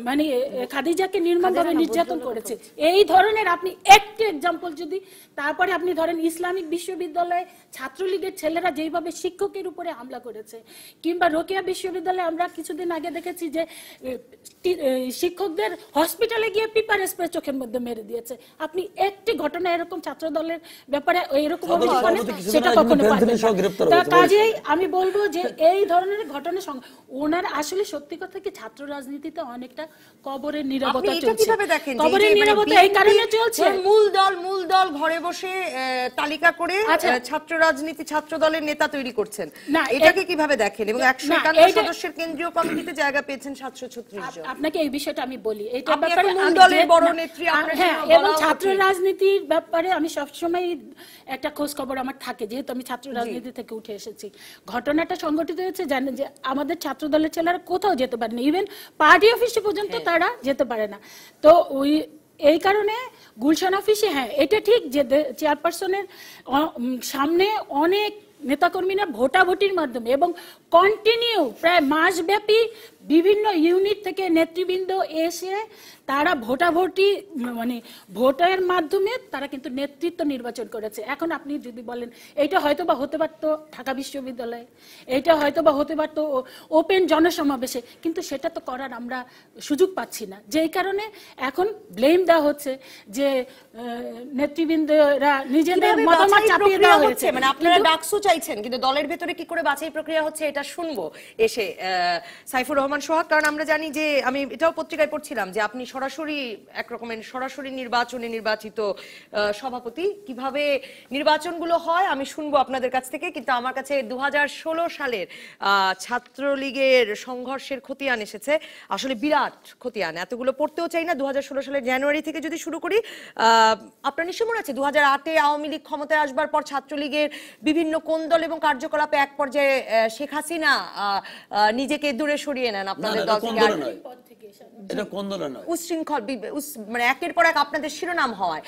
মানে খাদিজাকে নির্মমভাবে নির্যাতন করেছে, এই ধরনের আপনি একটি এক্সাম্পল যদি, তারপরে আপনি ধরেন ইসলামিক বিশ্ববিদ্যালয়ে ছাত্রলীগের ছেলেরা যেভাবে শিক্ষকের উপরে হামলা করেছে, কিংবা রোকেয়া বিশ্ববিদ্যালয়ে আমরা কিছুদিন আগে দেখেছি যে শিক্ষকদের হসপিটালে গিয়ে পেপার স্প্রে চোখের মধ্যে মেরে দিয়েছে। আপনি একটি ঘটনা এরকম ছাত্র দলের ব্যাপারে এরকম সেটা কখনো পাবেন না। কাজেই আমি বলবো যে এই ধরনের ঘটনা ওনার আসলে সত্যি কথা কি ছাত্র রাজনীতিতে অনেকটা কবরের নীরবতা চলছে। কবরের নীরবতা এই কারণে চলছে, মূল দল ঘরে বসে তালিকা করে ছাত্র রাজনীতি, ছাত্র দলের নেতা তৈরি করছেন, এটাকে কিভাবে দেখেন? এবং 151 সদস্যের কেন্দ্রীয় কমিটিতে জায়গা পেয়েছেন 736 জন। আপনাকে এই বিষয়টা আমি বলি, এটা ব্যাপারে মূল দলের বড় নেত্রী এবং ছাত্র রাজনীতির ব্যাপারে আমি সবসময় একটা খোঁজ খবর আমার থাকে, যেহেতু আমি ছাত্র রাজনীতি থেকে উঠে এসেছি। ঘটনাটা সংঘটিত হয়েছে জানেন যে আমাদের ছাত্র দলের ছেলেরা কোথাও যেতে পারে না, ইভেন পার্টি অফিসে পর্যন্ত তারা যেতে পারে না। তো এই কারণে গুলশান অফিসে, হ্যাঁ এটা ঠিক যে চেয়ারপারসনের সামনে অনেক নেতাকর্মীরা ভোটাভুটির মাধ্যমে এবং কন্টিনিউ প্রায় মাসব্যাপী বিভিন্ন ইউনিট থেকে নেতৃবৃন্দ এসে তারা ভোটাভুটি মানে ভোটের মাধ্যমে তারা কিন্তু নেতৃত্ব নির্বাচন করেছে। এখন আপনি যদি বলেন এইটা হয়তো বা হতে পারতো ঢাকা বিশ্ববিদ্যালয়ে, এইটা হয়তো বা হতে পারতো ওপেন জনসমাবেশে, কিন্তু সেটা তো করার আমরা সুযোগ পাচ্ছি না, যেই কারণে এখন ব্লেম দেওয়া হচ্ছে যে নেতৃবৃন্দরা নিজেদের মতামত চাপিয়ে দেওয়া হয়েছে। মানে আপনারা ডাকসু চাইছেন, কিন্তু দলের ভেতরে কি করে বাছাই প্রক্রিয়া হচ্ছে এটা শুনবো এসে সাইফুর রহমান সোহাগ, কারণ আমরা জানি যে আমি এটাও পত্রিকায় পড়ছিলাম যে আপনি সরাসরি একরকমের সরাসরি নির্বাচনে নির্বাচিত সভাপতি। কিভাবে নির্বাচনগুলো হয় আমি শুনবো আপনাদের কাছ থেকে, কিন্তু আমার কাছে 2016 সালের ছাত্রলীগের সংঘর্ষের খতিয়ান এসেছে, আসলে বিরাট খতিয়ান, এতগুলো পড়তেও চাই না। 2016 সালের জানুয়ারি থেকে যদি শুরু করি, আপনার নিশ্চয় মনে আছে 2008-এ আওয়ামী লীগ ক্ষমতায় আসবার পর ছাত্রলীগের বিভিন্ন কোন্দল এবং কার্যকলাপে এক পর্যায়ে শেখ হাসিনা নিজেকে দূরে সরিয়ে নেন আপনাদের দল থেকে, এটা কোন্দল নয়, উচ্ছৃঙ্খল মানে একের পর এক আপনাদের শিরোনাম হয়।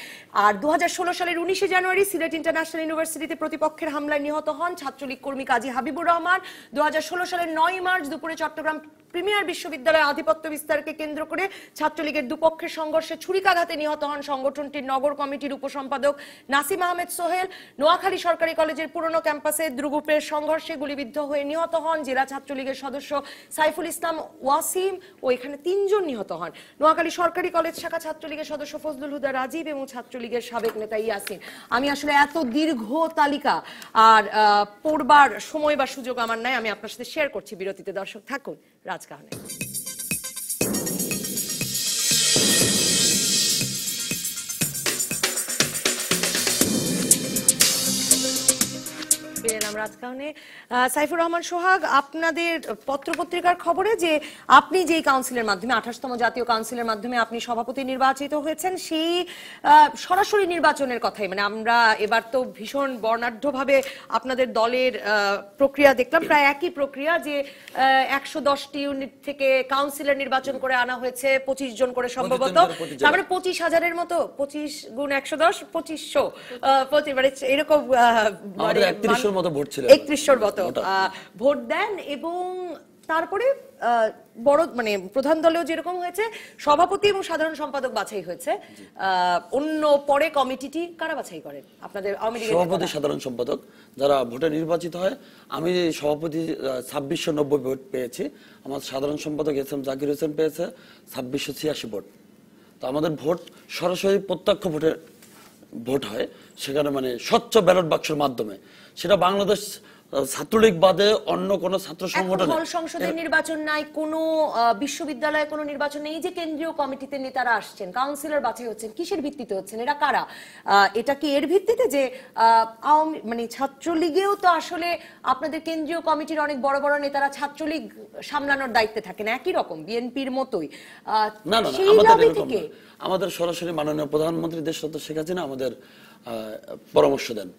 আর 2016 সালের 19 জানুয়ারি সিলেট ইন্টারন্যাশনাল ইউনিভার্সিটিতে প্রতিপক্ষের হামলায় নিহত হন ছাত্রলীগ কর্মী কাজী হাবিবুর রহমান। 2016 সালের 9 মার্চ দুপুরে চট্টগ্রাম প্রিমিয়ার বিশ্ববিদ্যালয়ে আধিপত্য বিস্তারকে কেন্দ্র করে ছাত্রলীগের দুপক্ষের সংঘর্ষে ছুরিকাঘাতে নিহত হন সংগঠনটির নগর কমিটির উপসম্পাদক নাসিম আহমেদ সোহেল। নোয়াখালী সরকারি কলেজের পুরনো ক্যাম্পাসে গ্রুপের সংঘর্ষে গুলিবিদ্ধ হয়ে নিহত হন জেলা ছাত্রলীগের সদস্য সাইফুল ইসলাম ওয়াসিম ও এখানে 3 জন নিহত হন নোয়াখালী সরকারি কলেজ শাখা ছাত্রলীগের সদস্য ফজলুল হুদা রাজীব এবং ছাত্রলীগের সাবেক নেতা ইয়াসিন। আমি আসলে এত দীর্ঘ তালিকা আর পড়বার সময় বা সুযোগ আমার নাই, আমি আপনার সাথে শেয়ার করছি বিরতিতে। দর্শক থাকুন রাজকাহনে। সাইফুর রহমান সোহাগ, আপনাদের পত্রপত্রিকার খবরে যে আপনি যেই কাউন্সিলের মাধ্যমে 28তম জাতীয় কাউন্সিলের মাধ্যমে আপনি সভাপতি নির্বাচিত হয়েছেন, সেই সরাসরি নির্বাচনের কথাই, মানে আমরা এবার তো ভীষণ বর্ণাঢ্যভাবে আপনাদের দলের প্রক্রিয়া দেখলাম, প্রায় একই প্রক্রিয়া, যে 110টি ইউনিট থেকে কাউন্সিলর নির্বাচন করে আনা হয়েছে 25 জন করে সম্ভবত, তার মানে 25,000-এর মতো, 25 গুণ 110 2500 মানে এরকম 3100-র মতো ভোট ছিল, 3100-র মতো ভোট দেন। এবং তারপরে বড় মানে প্রধান দলেও যেরকম হয়েছে সভাপতি এবং সাধারণ সম্পাদক বাছাই হয়েছে, অন্য পরে কমিটিটি কারা বাছাই করেন আপনাদের আওয়ামী লীগের? সভাপতি সাধারণ সম্পাদক যারা ভোটে নির্বাচিত হয়। আমি সভাপতি 2690 ভোট পেয়েছি, আমার সাধারণ সম্পাদক এস এম জাকির হোসেন পেয়েছে 2686 ভোট। তো আমাদের ভোট সরাসরি প্রত্যক্ষ ভোট হয় সেখানে, মানে স্বচ্ছ ব্যালট বাক্সের মাধ্যমে। সেটা বাংলাদেশ ছাত্রলীগ বাদে অন্য কোন ছাত্র সংগঠন, হল সংসদের নির্বাচন নাই, কোন বিশ্ববিদ্যালয়ে কোনো নির্বাচন নেই, যে কেন্দ্রীয় কমিটিতে নেতারা আসছেন, কাউন্সিলর বাছাই হচ্ছেন, কিসের ভিত্তিতে হচ্ছেন, এরা কারা? এটা কি এর ভিত্তিতে যে মানে ছাত্রলীগেও তো আসলে আপনাদের কেন্দ্রীয় কমিটির অনেক বড় বড় নেতারা ছাত্রলীগ সামলানোর দায়িত্বে থাকেন, একই রকম বিএনপির মতোই? না না, আমাদের সরাসরি মাননীয় প্রধানমন্ত্রী দেশরত্ন শেখ হাসিনা আমাদের পরামর্শ দেন।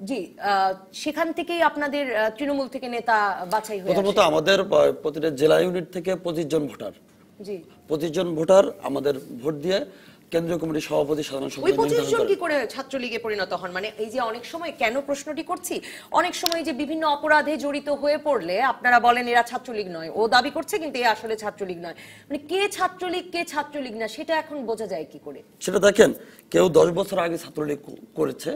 জি, সেখান থেকেই আপনাদের তৃণমূল থেকে নেতা বাছাই হয়ে আসে? প্রথমত আমাদের প্রতিটা জেলা ইউনিট থেকে 25 জন ভোটার, জি 25 জন ভোটার আমাদের ভোট দিয়ে কেন্দ্রীয় কমিটির সভাপতি সাধারণ সম্পাদক ওই 25 জন কি করে ছাত্রলীগে পরিণত হন? মানে এই যে অনেক সময়, কেন প্রশ্নটি করছি, অনেক সময় যে বিভিন্ন অপরাধে জড়িত হয়ে পড়লে আপনারা বলেন এরা ছাত্রলীগ নয়, ও দাবি করছে কিন্তু এ আসলে ছাত্রলীগ নয়, মানে কে ছাত্রলীগ কে ছাত্রলীগ না সেটা এখন বোঝা যায় কি করে? সেটা দেখেন, কেউ 10 বছর আগে ছাত্রলীগ করেছে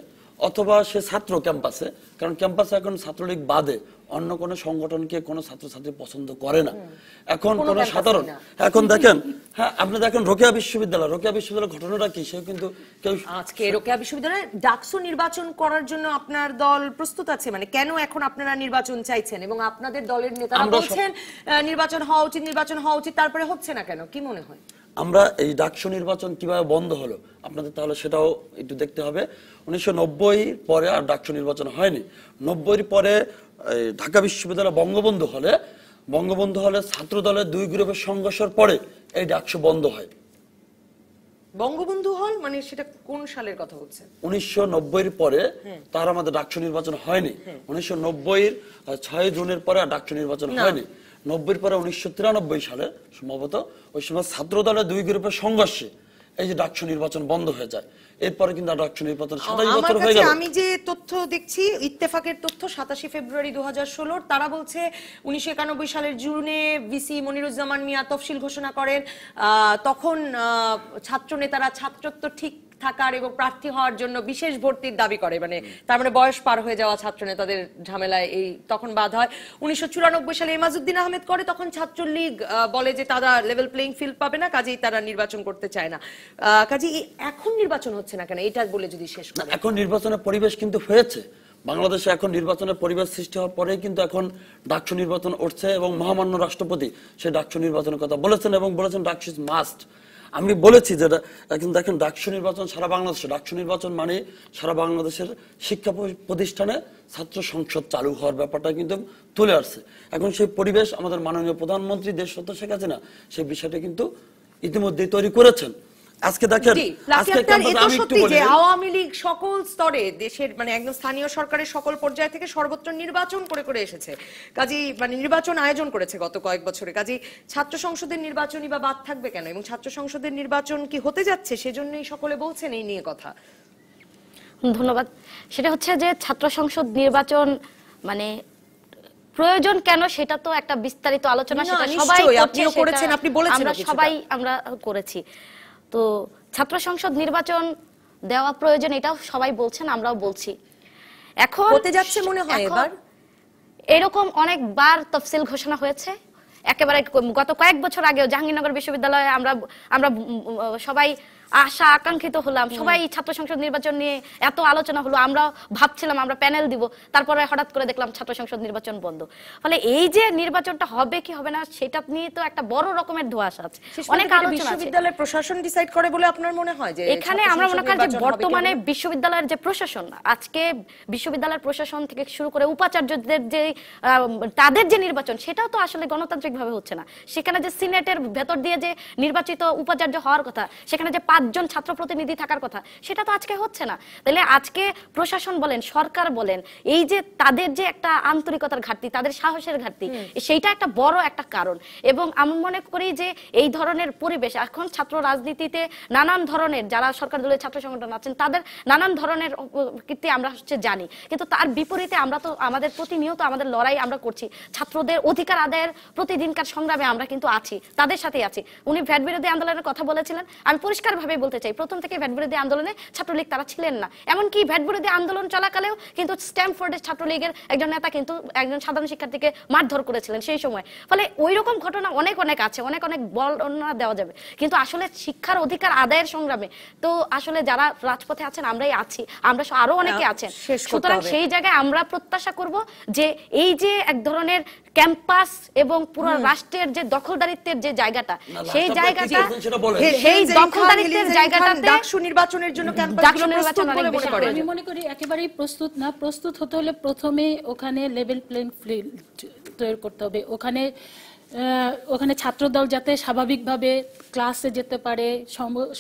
অথবা সে ছাত্র ক্যাম্পাসে, কারণ ক্যাম্পাসে এখন ছাত্রলীগ বাদে অন্য কোন সংগঠনকে কোন ছাত্রছাত্রী পছন্দ করে না। এখন কোন সাধারণ, এখন দেখেন, হ্যাঁ আপনি দেখেন রোকেয়া বিশ্ববিদ্যালয়ের ঘটনাটা কি, সে কিন্তু কেউ আজকে রোকেয়া বিশ্ববিদ্যালয়ে ডাকসু নির্বাচন করার জন্য আপনার দল প্রস্তুত আছে? মানে কেন এখন আপনারা নির্বাচন চাইছেন এবং আপনাদের দলের নেতারা বলছেন নির্বাচন হওয়া উচিত, তারপরে হচ্ছে না কেন, কি মনে হয়? আমরা এই ডাকসু নির্বাচন কিভাবে বন্ধ হলো আপনাদের তাহলে সেটাও একটু দেখতে হবে। 1990 পরে আর ডাকসু নির্বাচন হয়নি। 90 পরে ঢাকা বিশ্ববিদ্যালয় বঙ্গবন্ধু হলে ছাত্র দলের 2 গ্রুপের সংঘর্ষের পরে এই ডাকসু বন্ধ হয়। বঙ্গবন্ধু হল মানে সেটা কোন সালের কথা বলছেন? 1990 পরে তার আমাদের ডাকসু নির্বাচন হয়নি। 1990 6 জুনের পরে আর ডাকসু নির্বাচন হয়নি। 90 পরে 1993 সালে সম্ভবত ওই সময় ছাত্র দলের 2 গ্রুপের সংঘর্ষে এই যে ডাকসু নির্বাচন বন্ধ হয়ে যায়। এরপরে কিন্তু ডাকসু নির্বাচন 27 বছর হয়ে গেল। আমি যে তথ্য দেখছি ইত্তেফাকের তথ্য 27 ফেব্রুয়ারি 2016, তারা বলছে 1991 সালের জুনে ভিসি মনিরুজ্জামান মিয়া তফসিল ঘোষণা করেন, তখন ছাত্র নেতারা ছাত্রত্ব ঠিক থাকার এবং প্রার্থী হওয়ার জন্য বিশেষ ভর্তির দাবি করে, মানে তার মানে বয়স পার হয়ে যাওয়া ছাত্র নেতাদের ঝামেলায় এই তখন বাদ হয়। 1994 সালে এমাজউদ্দিন আহমেদ করে, তখন ছাত্রলীগ বলে যে তারা লেভেল প্লেইং ফিল্ড পাবে না, কাজেই তারা নির্বাচন করতে চায় না। কাজেই এখন নির্বাচন হচ্ছে না কেন, এটা বলে যদি শেষ করেন। এখন নির্বাচনের পরিবেশ কিন্তু হয়েছে, বাংলাদেশে এখন নির্বাচনের পরিবেশ সৃষ্টি হওয়ার পরে কিন্তু এখন ডাকসু নির্বাচন উঠছে এবং মহামান্য রাষ্ট্রপতি সেই ডাকসু নির্বাচনের কথা বলেছেন এবং বলেছেন ডাকসু ইজ মাস্ট। আমি বলেছি যে এখন দেখেন ডাকসু নির্বাচন সারা বাংলাদেশে, ডাকসু নির্বাচন মানে সারা বাংলাদেশের শিক্ষা প্রতিষ্ঠানে ছাত্র সংসদ চালু হওয়ার ব্যাপারটা কিন্তু তুলে আসছে। এখন সেই পরিবেশ আমাদের মাননীয় প্রধানমন্ত্রী দেশরত্ন শেখ হাসিনা সেই বিষয়টা কিন্তু ইতিমধ্যেই তৈরি করেছেন। আজকে দেখেন আওয়ামী লীগ সকল স্তরে দেশের মানে একদম স্থানীয় সরকারের সকল পর্যায় থেকে সর্বত্র নির্বাচন করে করে এসেছে, কাজেই মানে নির্বাচন আয়োজন করেছে গত কয়েক বছরে, কাজেই ছাত্র সংসদের নির্বাচনই বা বাদ থাকবে কেন? এবং ছাত্র সংসদের নির্বাচন কি হতে যাচ্ছে সেজন্যই সকলে বলছেন এই নিয়ে কথা। ধন্যবাদ। সেটা হচ্ছে যে ছাত্র সংসদ নির্বাচন মানে প্রয়োজন কেন সেটা তো একটা বিস্তারিত আলোচনা, সেটা সবাই করেছেন, আপনি বলেছেন, আমরা করেছি। তো ছাত্র সংসদ নির্বাচন দেওয়া প্রয়োজন এটাও সবাই বলছেন, আমরাও বলছি। এখন হতে যাচ্ছে মনে হয় এবার এরকম অনেকবার তফসিল ঘোষণা হয়েছে। একেবারে গত কয়েক বছর আগেও জাহাঙ্গীরনগর বিশ্ববিদ্যালয়ে আমরা সবাই আশা আকাঙ্ক্ষিত হলাম, সবাই ছাত্র সংসদ নির্বাচন নিয়ে এত আলোচনা হলো, আমরা ভাবছিলাম আমরা প্যানেল দিব, তারপরে হঠাৎ করে দেখলাম ছাত্র সংসদ নির্বাচন বন্ধ। ফলে এই যে নির্বাচনটা হবে কি হবে না সেটা নিয়ে তো একটা বড় রকমের ধোঁয়াশা আছে, অনেক আলোচনা আছে। বিশ্ববিদ্যালয়ের প্রশাসন ডিসাইড করে বলে আপনার মনে হয় যে এখানে আমরা মনে করি যে বর্তমানে বিশ্ববিদ্যালয়ের যে প্রশাসন, আজকে বিশ্ববিদ্যালয়ের প্রশাসন থেকে শুরু করে উপাচার্যদের যে তাদের যে নির্বাচন সেটাও তো আসলে গণতান্ত্রিক ভাবে হচ্ছে না। সেখানে যে সিনেটের ভেতর দিয়ে যে নির্বাচিত উপাচার্য হওয়ার কথা, সেখানে যে 5 জন ছাত্র প্রতিনিধি থাকার কথা, সেটা তো আজকে হচ্ছে না। তাহলে আজকে প্রশাসন বলেন, সরকার বলেন, এই যে তাদের যে একটা আন্তরিকতার ঘাটতি, তাদের সাহসের ঘাটতি, সেইটা একটা বড় একটা কারণ। এবং আমি মনে করি যে এই ধরনের পরিবেশ এখন ছাত্র রাজনীতিতে নানান ধরনের যারা সরকার দলের ছাত্র সংগঠন আছেন তাদের নানান ধরনের কীর্তি আমরা জানি, কিন্তু তার বিপরীতে আমরা তো আমাদের প্রতিনিয়ত আমাদের লড়াই আমরা করছি, ছাত্রদের অধিকার আদায়ের প্রতিদিনকার সংগ্রামে আমরা কিন্তু আছি, তাদের সাথেই আছি। উনি ভ্যাট বিরোধী আন্দোলনের কথা বলেছিলেন, আমি পরিষ্কারভাবে বলতে চাই প্রথম থেকে ভ্যাট বিরোধী আন্দোলনে ছাত্রলীগ তারা ছিলেন না। এমনকি ভ্যাট বিরোধী আন্দোলন চলাকালেও কিন্তু স্ট্যামফোর্ডের ছাত্রলীগের একজন নেতা কিন্তু একজন সাধারণ শিক্ষার্থীকে মারধর করেছিলেন সেই সময়। ফলে ওই রকম ঘটনা অনেক আছে, অনেক বর্ণনা দেওয়া যাবে, কিন্তু আসলে শিক্ষার অধিকার আদায়ের সংগ্রামে তো আসলে যারা রাজপথে আছেন আমরাই আছি, আমরা আরো অনেকে আছেন। সুতরাং সেই জায়গায় আমরা প্রত্যাশা করব যে এই যে এক ধরনের ক্যাম্পাস এবং পুরো রাষ্ট্রের যে দখলদারিত্বের যে জায়গাটা, সেই জায়গাটা সেই দখলদারিত্বের জায়গাটাতে ডাকসু নির্বাচনের জন্য ক্যাম্পাসগুলো প্রস্তুত বলে মনে করেন? আমি মনে করি একেবারেই প্রস্তুত না। প্রস্তুত হতে হলে প্রথমে ওখানে লেভেল প্লেইং ফিল্ড তৈরি করতে হবে। ওখানে ছাত্রদল যাতে স্বাভাবিকভাবে ক্লাসে যেতে পারে,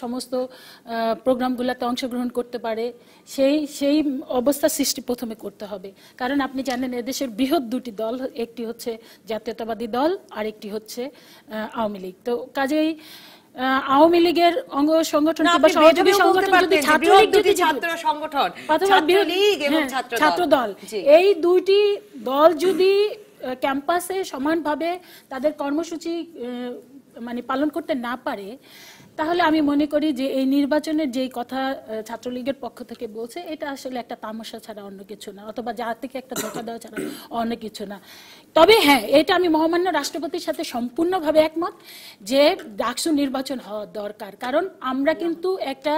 সমস্ত প্রোগ্রামগুলোতে অংশগ্রহণ করতে পারে, সেই অবস্থা সৃষ্টি প্রথমে করতে হবে। কারণ আপনি জানেন এদেশের বৃহৎ 2টি দল, একটি হচ্ছে জাতীয়তাবাদী দল আর একটি হচ্ছে আওয়ামী লীগ। তো কাজেই আওয়ামী লীগের অঙ্গ সংগঠন কিংবা সহযোগী সংগঠন যদি ছাত্র দল, এই 2টি দল যদি ক্যাম্পাসে সমানভাবে তাদের কর্মসূচি মানে পালন করতে না পারে, তাহলে আমি মনে করি যে এই নির্বাচনের যেই কথা ছাত্রলীগের পক্ষ থেকে বলছে এটা আসলে একটা তামাশা ছাড়া অন্য কিছু না, অথবা জাতিকে একটা ধোঁকা দেওয়া ছাড়া অন্য কিছু না। তবে হ্যাঁ, এটা আমি মহামান্য রাষ্ট্রপতির সাথে সম্পূর্ণভাবে একমত যে ডাকসু নির্বাচন হওয়া দরকার। কারণ আমরা কিন্তু একটা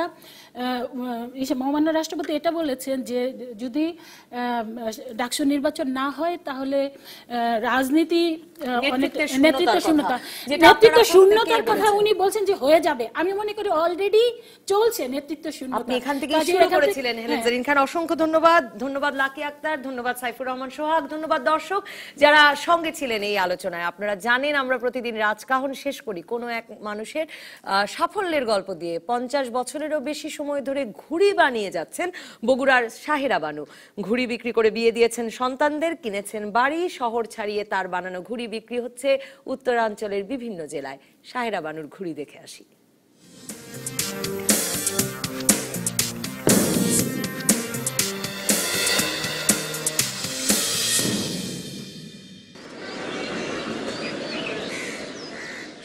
মহামান্য রাষ্ট্রপতি এটা বলেছেন যে যদি ডাকসু নির্বাচন না হয় তাহলে রাজনীতি নেতৃত্ব শূন্যতার কথা উনি বলছেন যে হয়ে যাবে। আমি মনে করি অলরেডি চলছে নেতৃত্ব শূন্যতা। আপনি এখান থেকে শুরু করেছিলেন হেলেন জেরিন খান, অসংখ্য ধন্যবাদ লাকি আক্তার, ধন্যবাদ সাইফুর রহমান সোহাগ, ধন্যবাদ দর্শক যারা সঙ্গে ছিলেন এই আলোচনায়। আপনারা জানেন আমরা প্রতিদিন রাজকাহন শেষ করি কোনো এক মানুষের সাফল্যের গল্প দিয়ে। 50 বছরেরও বেশি সময় ধরে ঘুড়ি বানিয়ে যাচ্ছেন বগুড়ার শাহেরা বানু। ঘুড়ি বিক্রি করে বিয়ে দিয়েছেন সন্তানদের, কিনেছেন বাড়ি, শহর ছাড়িয়ে তার বানানো ঘুড়ি বিক্রি হচ্ছে উত্তরাঞ্চলের বিভিন্ন জেলায়। শাহেরা বানুর ঘুড়ি দেখে আসি।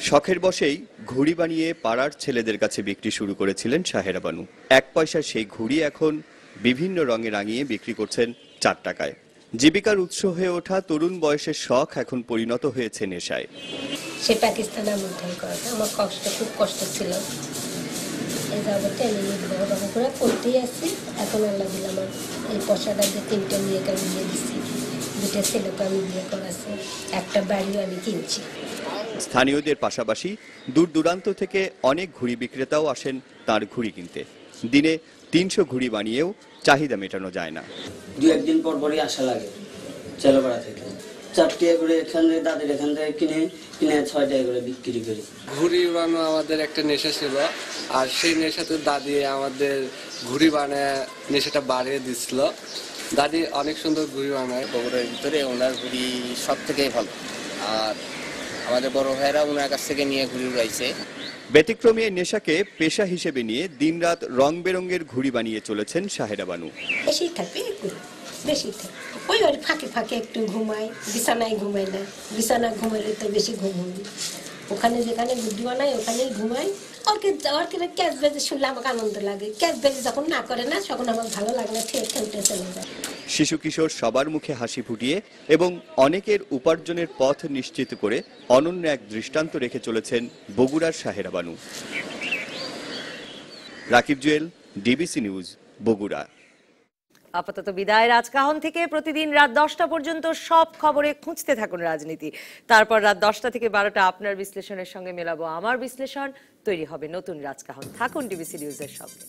শখের বশেই ঘুড়ি বানিয়ে পাড়ার ছেলেদের কাছে বিক্রি শুরু করেছিলেন শাহেরা বানু। 1 পয়সার সেই ঘুড়ি এখন বিভিন্ন রঙে রাঙিয়ে বিক্রি করছেন 4 টাকায়। জীবিকার উৎস হয়ে ওঠা তরুণ বয়সের শখ এখন পরিণত হয়েছে নেশায়। সে পাকিস্তানে উদ্ধার করা আমার খুব কষ্ট ছিল। এই যাবতে আমি বিবাহ করে করতেই আসছি। এখন আল্লাহ দিল আমার এই পয়সাটা দিয়ে 3টা মেয়েকে আমি বিয়ে দিচ্ছি, 2টা ছেলেকে আমি বিয়ে করাচ্ছি, একটা বাড়িও আমি কিনছি। স্থানীয়দের পাশাপাশি দূর দূরান্ত থেকে অনেক ঘুড়ি বিক্রেতাও আসেন তার ঘুড়ি কিনতে। দিনে 300 ঘুড়ি বানিয়েও চাহিদা মেটানো যায় না। 2-1 দিন পর পরই আসা লাগে চেলাপাড়া থেকে। 4 টাকা করে এখান থেকে দাদের এখান থেকে কিনে 6 টাকা করে বিক্রি করি। ঘুড়ি বানানো আমাদের একটা নেশা ছিল, আর সেই নেশাতে দাদি আমাদের ঘুড়ি বানায় নেশাটা বাড়িয়ে দিচ্ছিল। দাদি অনেক সুন্দর ঘুড়ি বানায়। বগুড়ার ভিতরে ওনার ঘুড়ি সব থেকেই ভালো, আর আমাদের বড় ভাইয়েরা ওনার কাছ থেকে নিয়ে ঘুড়ি উড়াইছে। ব্যতিক্রমী এই নেশাকে পেশা হিসেবে নিয়ে দিনরাত রং বেরঙের ঘুড়ি বানিয়ে চলেছেন শাহেরা বানু। বেশি থাকবে বেশি থাকে, ওই ওর ফাঁকে ফাঁকে একটু ঘুমাই, বিছানায় ঘুমাই না, বিছানা ঘুমাইলে তো বেশি ঘুম হবে। ওখানে যেখানে গুড্ডি বানাই ওখানেই ঘুমাই। ওর ক্যাচ বেজে শুনলে আমাকে আনন্দ লাগে, ক্যাচ বেজে যখন না করে না তখন আমার ভালো লাগে না, খেলতে চলে যায়। শিশু কিশোর সবার মুখে হাসি ফুটিয়ে এবং অনেকের উপার্জনের পথ নিশ্চিত করে অনন্য এক দৃষ্টান্ত রেখে চলেছেন বগুড়ার শাহেরা বানু। Rakib Jewel, DBC news, Bogura. আপাতত বিদায় রাজকাহন থেকে। প্রতিদিন রাত 10টা পর্যন্ত সব খবরে খুঁজতে থাকুন রাজনীতি। তারপর রাত 10টা থেকে 12টা আপনার বিশ্লেষণের সঙ্গে মেলাবো আমার বিশ্লেষণ। তৈরি হবে নতুন রাজকাহন। থাকুন ডিবিসি নিউজের সঙ্গে।